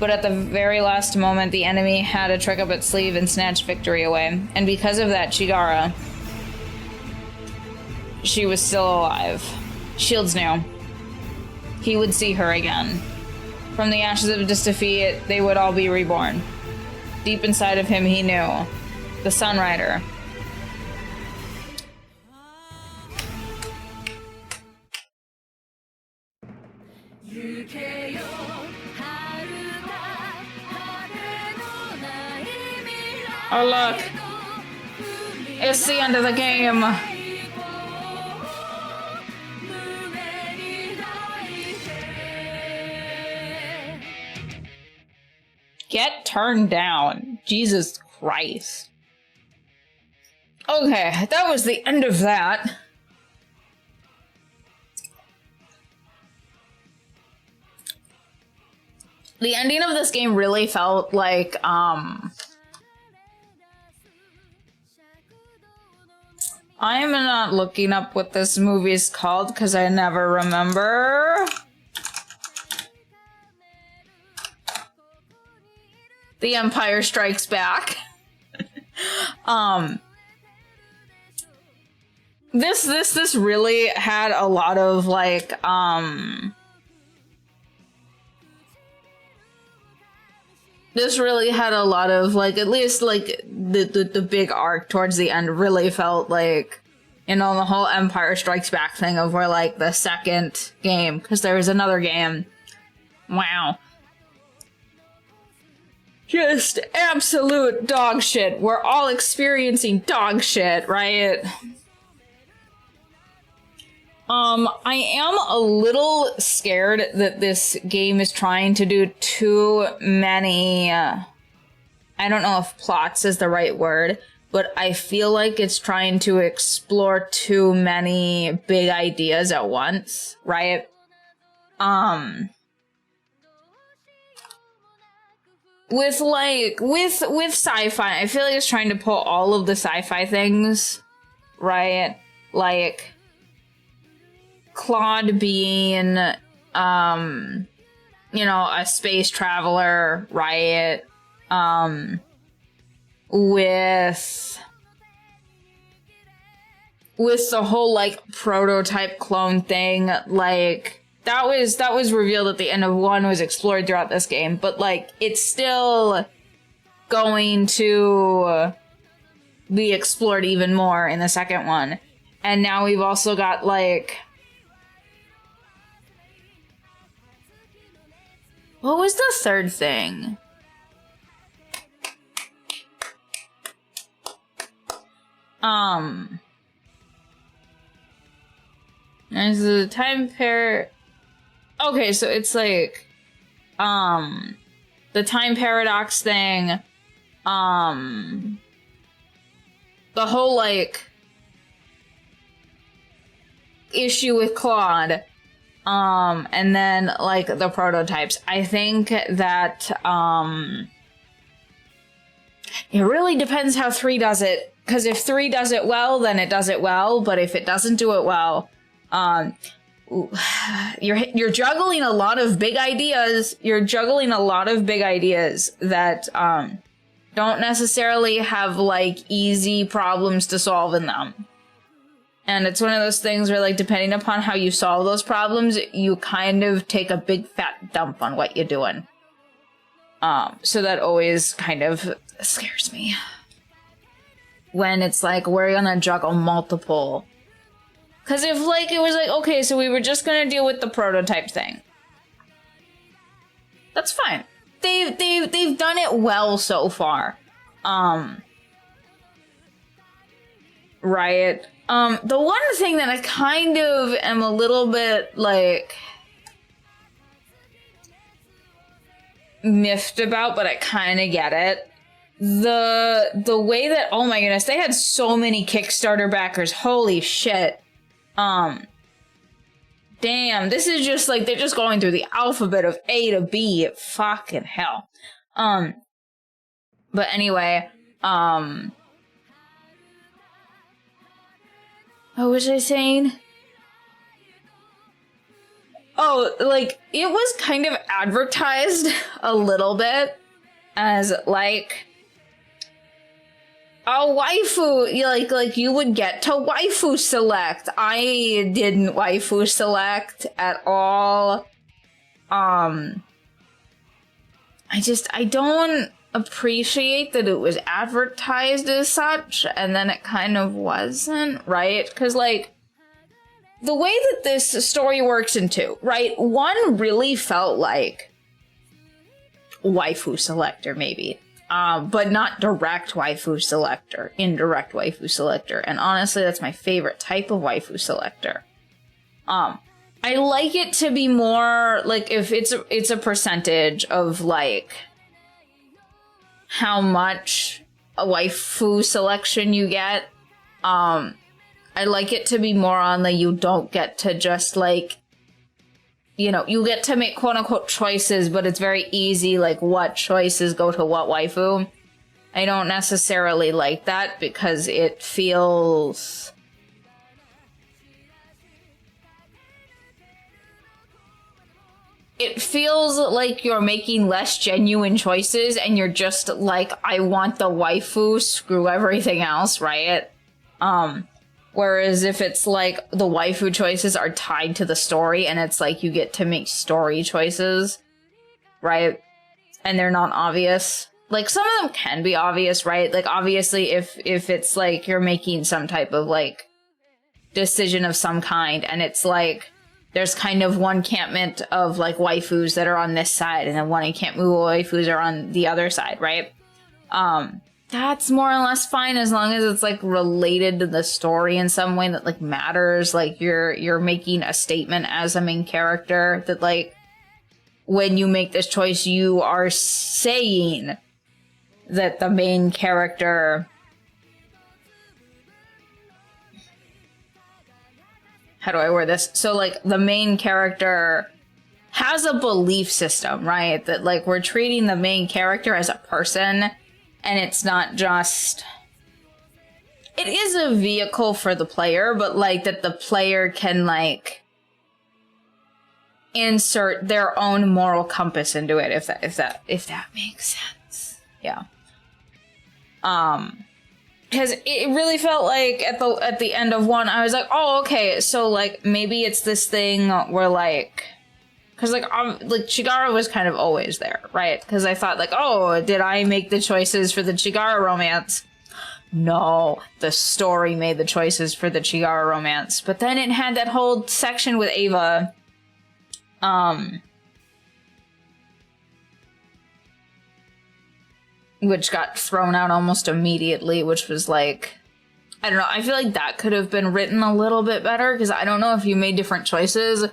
But at the very last moment, the enemy had a trick up its sleeve and snatched victory away. And because of that, Chigara, she was still alive. Shields knew. He would see her again. From the ashes of this defeat, they would all be reborn. Deep inside of him, he knew. The Sunrider. Oh look! It's the end of the game! Get turned down. Jesus Christ. Okay, that was the end of that. The ending of this game really felt like, I'm not looking up what this movie is called because I never remember. The Empire Strikes Back. This really had a lot of like this really had a lot of like, at least like the big arc towards the end really felt like, you know, the whole Empire Strikes Back thing of where like the second game, because there was another game. Wow. Just absolute dog shit. We're all experiencing dog shit, right? I am a little scared that this game is trying to do too many, I don't know if plots is the right word, but I feel like it's trying to explore too many big ideas at once, right? With sci-fi, I feel like it's trying to pull all of the sci-fi things, right? Like Claude being, you know, a space traveler, right? With the whole like prototype clone thing, like that was revealed at the end of 1, was explored throughout this game, but like it's still going to be explored even more in the second one. And now we've also got like, what was the third thing? There's the time pair. Okay, so it's like, the time paradox thing, the whole like issue with Claude, and then like the prototypes. I think that it really depends how 3 does it, because if 3 does it well, then it does it well, but if it doesn't do it well, you're juggling a lot of big ideas. You're juggling a lot of big ideas that don't necessarily have like easy problems to solve in them. And it's one of those things where, like, depending upon how you solve those problems, you kind of take a big fat dump on what you're doing. So that always kind of scares me. When it's like, we're gonna juggle multiple. Because if, like, it was like, okay, so we were just gonna deal with the prototype thing. That's fine. They've done it well so far. Right. The one thing that I kind of am a little bit, like, miffed about, but I kind of get it. The way that, oh my goodness, they had so many Kickstarter backers. Holy shit. Damn, this is just like, they're just going through the alphabet of A to B. Fucking hell. But anyway, what was I saying? Oh, like, it was kind of advertised a little bit as, like, a waifu, like you would get to waifu select. I didn't waifu select at all. I don't appreciate that it was advertised as such, and then it kind of wasn't, right? Because, like, the way that this story works in two, right? One really felt like waifu selector, maybe. But not direct waifu selector, indirect waifu selector. And honestly, that's my favorite type of waifu selector. I like it to be more, like, if it's a percentage of, like, how much a waifu selection you get. I like it to be more on the, you don't get to just, like, you know, you get to make quote-unquote choices, but it's very easy, like, what choices go to what waifu. I don't necessarily like that because it feels... It feels like you're making less genuine choices and you're just like, I want the waifu, screw everything else, right? Whereas if it's like the waifu choices are tied to the story and it's like you get to make story choices, right? And they're not obvious. Like, some of them can be obvious, right? Like, obviously, if it's like you're making some type of, like, decision of some kind and it's like there's kind of one encampment of, like, waifus that are on this side and then one encampment of waifus are on the other side, right? That's more or less fine as long as it's, like, related to the story in some way that, like, matters. Like, you're making a statement as a main character that, like, when you make this choice, you are saying that the main character... How do I word this? So, like, the main character has a belief system, right? That, like, we're treating the main character as a person... And it's not just... It is a vehicle for the player, but, like, that the player can, like, insert their own moral compass into it, if that makes sense. Yeah. Because it really felt like at the end of one, I was like, oh, okay, so, like, maybe it's this thing where, like... Because, like, Chigara was kind of always there, right? Because I thought, like, oh, did I make the choices for the Chigara romance? No, the story made the choices for the Chigara romance. But then it had that whole section with Ava, which got thrown out almost immediately, which was, like... I don't know, I feel like that could have been written a little bit better, because I don't know if you made different choices...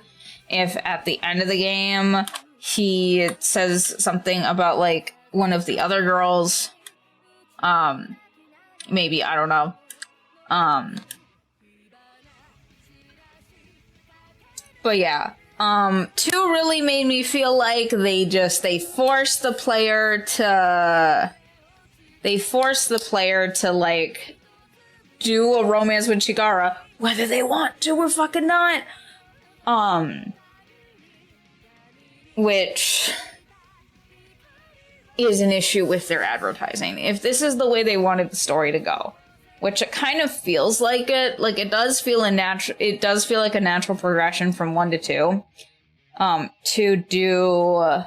If at the end of the game, he says something about, like, one of the other girls. Maybe, I don't know. But yeah. 2 really made me feel like they forced the player to... They forced the player to, like, do a romance with Chigara, whether they want to or fucking not. Which is an issue with their advertising. If this is the way they wanted the story to go, which it kind of feels like it does feel like a natural progression from 1 to 2, to do,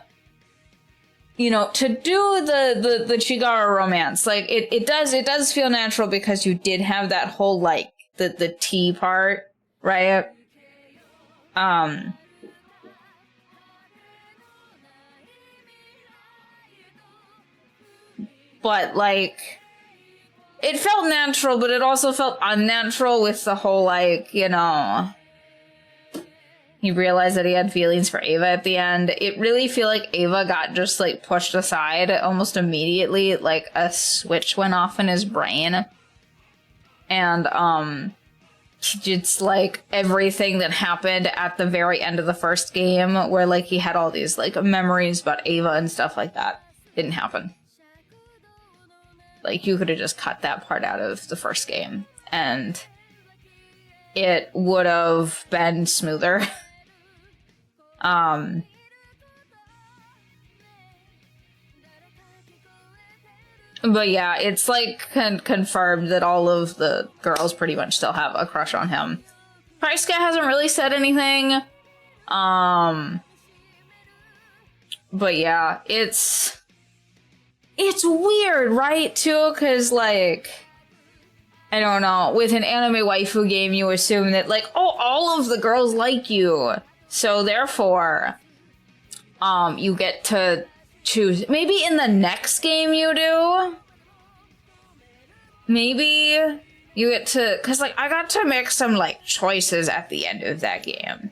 you know, to do the Chigara romance. Like, it does feel natural because you did have that whole, like, the tea part, right? But, like, it felt natural, but it also felt unnatural with the whole, like, you know, he realized that he had feelings for Ava at the end. It really feel like Ava got just like pushed aside almost immediately. Like a switch went off in his brain. And it's like everything that happened at the very end of the first game where like he had all these like memories about Ava and stuff like that didn't happen. Like you could have just cut that part out of the first game and it would have been smoother. But yeah, it's like confirmed that all of the girls pretty much still have a crush on him. Priska hasn't really said anything. But yeah, it's weird, right? Too, because like, I don't know, with an anime waifu game, you assume that like, oh, all of the girls like you. So therefore, you get to choose. Maybe in the next game you do. Maybe you get to, cause like I got to make some like choices at the end of that game.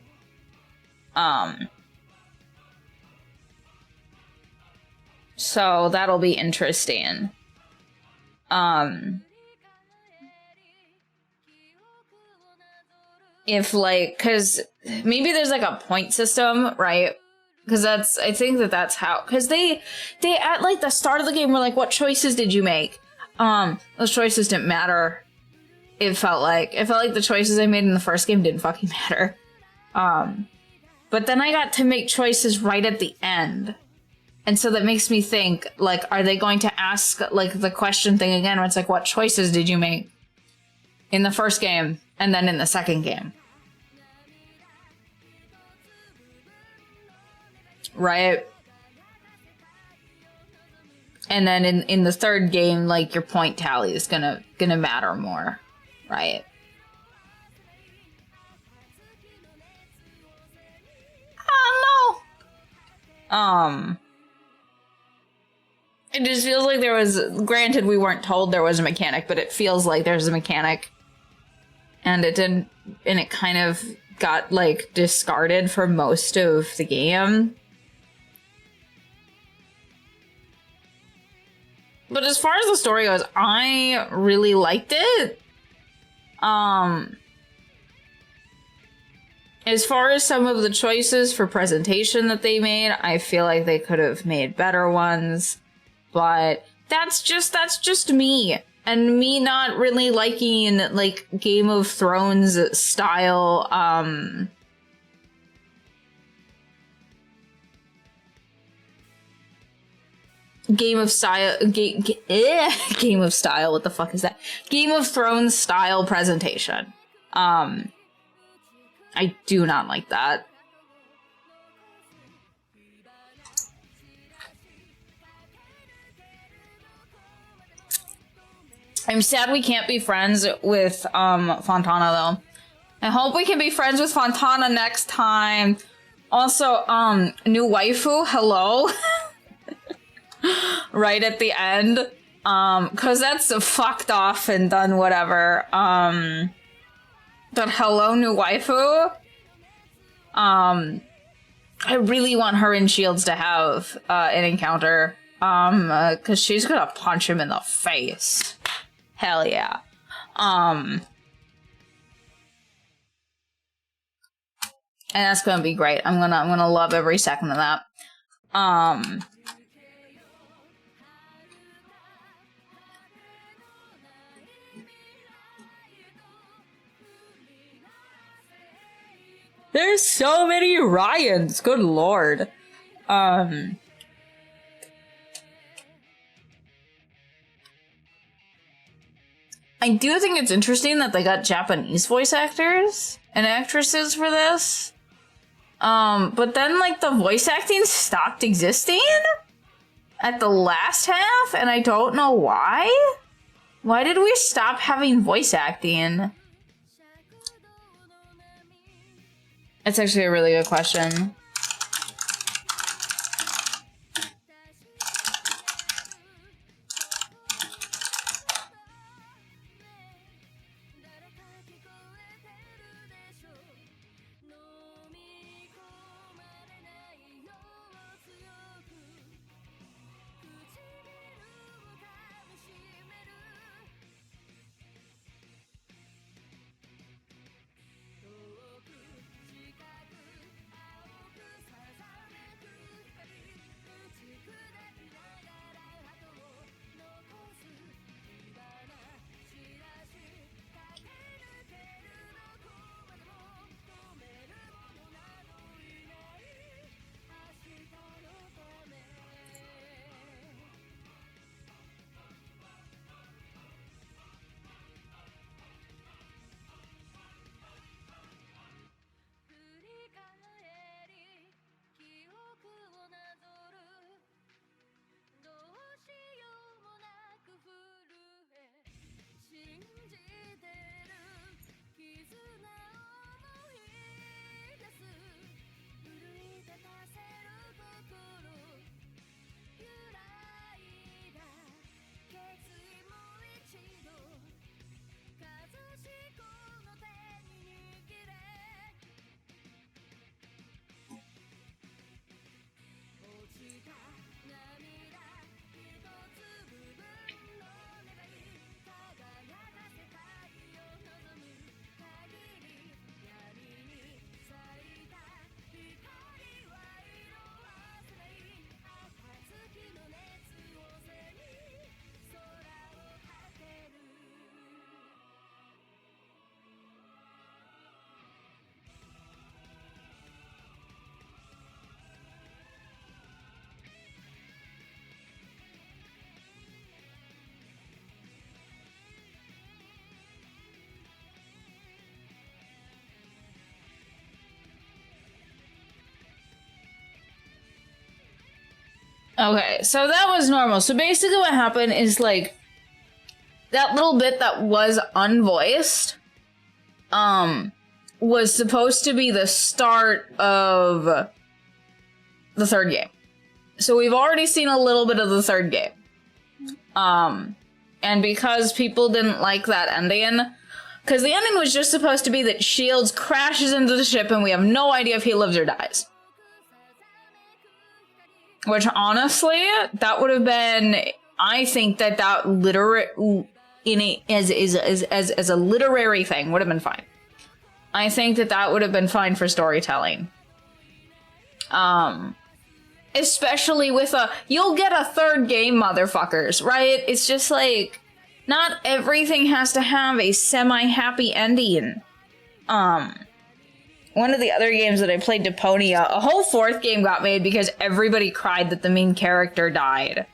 So that'll be interesting. If like, cause maybe there's like a point system, right? Because I think that's how, because they at like the start of the game were like, what choices did you make? Those choices didn't matter. It felt like the choices I made in the first game didn't fucking matter. But then I got to make choices right at the end. And so that makes me think, like, are they going to ask like the question thing again where it's like, what choices did you make in the first game and then in the second game? Right? And then in the third game, like your point tally is gonna matter more, right? I don't know. It just feels like there was, granted we weren't told there was a mechanic, but it feels like there's a mechanic. And it didn't, and it kind of got like discarded for most of the game. But as far as the story goes, I really liked it. As far as some of the choices for presentation that they made, I feel like they could have made better ones. But that's just me. And me not really liking, like, Game of Thrones style, Game of Style, Game of Style, what the fuck is that? Game of Thrones style presentation. I do not like that. I'm sad we can't be friends with, Fontana, though. I hope we can be friends with Fontana next time. Also, new waifu, hello? Right at the end. Cause that's fucked off and done whatever. But hello, new waifu? I really want her and Shields to have, an encounter. Cause she's gonna punch him in the face. Hell yeah. And that's gonna be great. I'm gonna love every second of that. There's so many Ryans, good lord. I do think it's interesting that they got Japanese voice actors and actresses for this. But then, like, the voice acting stopped existing at the last half, and I don't know why. Why did we stop having voice acting? It's actually a really good question. Okay, so that was normal. So basically what happened is, like, that little bit that was unvoiced, was supposed to be the start of the third game. So we've already seen a little bit of the third game. And because people didn't like that ending, because the ending was just supposed to be that Shields crashes into the ship and we have no idea if he lives or dies. Which, honestly, that would have been, I think that as a literary thing would have been fine. I think that would have been fine for storytelling. Especially with you'll get a third game, motherfuckers, right? It's just like, not everything has to have a semi-happy ending. One of the other games that I played, Deponia, a whole fourth game got made because everybody cried that the main character died.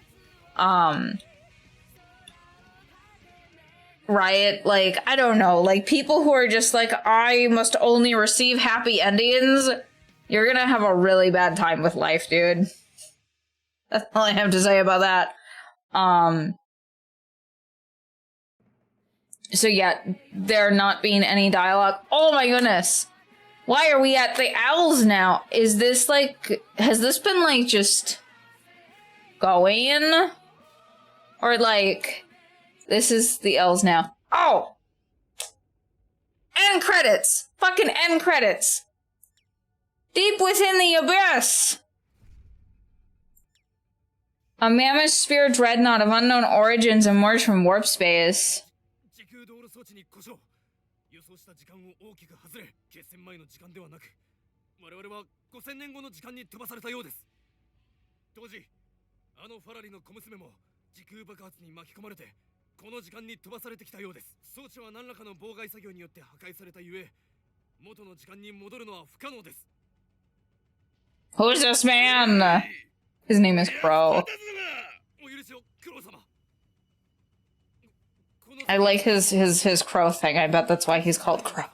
Right? Like, I don't know. Like, people who are just like, I must only receive happy endings, you're gonna have a really bad time with life, dude. That's all I have to say about that. So yeah, there not being any dialogue. Oh my goodness. Why are we at the owls now? Is this like, has this been like just going? Or like, this is the L's now. Oh! End credits! Fucking end credits! Deep within the abyss! A mammoth spear dreadnought of unknown origins emerged from warp space. 予想した時間を大きく外れ、決戦前の時間ではなく、我々は5000年後の時間に飛ばされたようです。当時、あのファラリの小娘も時空爆発に巻き込まれて、この時間に飛ばされてきたようです。装置は何らかの妨害作業によって破壊されたゆえ、元の時間に戻るのは不可能です。Who's this man? His name is Crow. I like his crow thing. I bet that's why he's called Crow.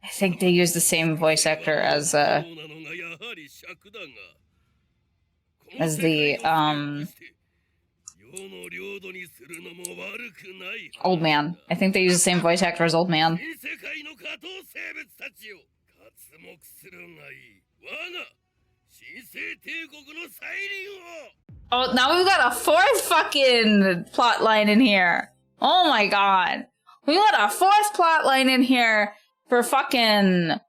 I think they use the same voice actor as the old man. I think they use the same voice actor as old man. Oh, now we've got a fourth fucking plot line in here. Oh my god. We got a fourth plot line in here for fucking...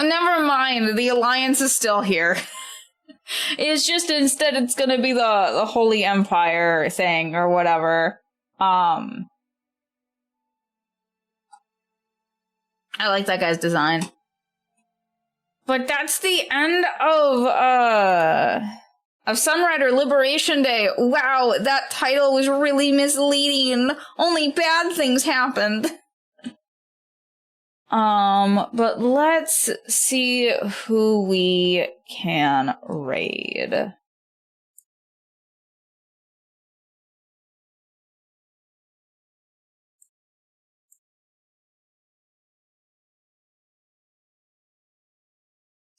Never mind, the Alliance is still here. It's just instead it's gonna be the Holy Empire thing or whatever. I like that guy's design. But that's the end of Sunrider Liberation Day. Wow, that title was really misleading. Only bad things happened. But let's see who we can raid.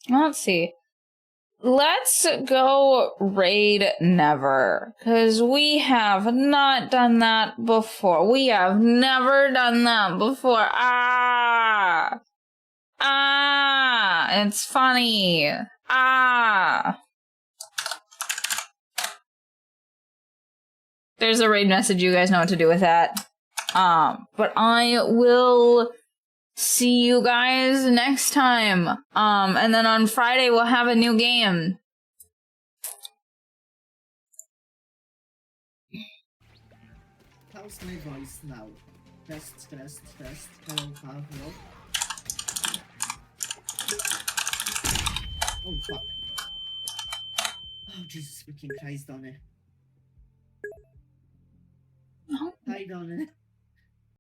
Let's see. Let's go raid Never, because we have not done that before. We have never done that before. It's funny. There's a raid message. You guys know what to do with that. But I will see you guys next time. And then on Friday we'll have a new game. How's my voice now? Test. Hello. Oh fuck. Oh Jesus freaking Christ, Donna. Hi Donna.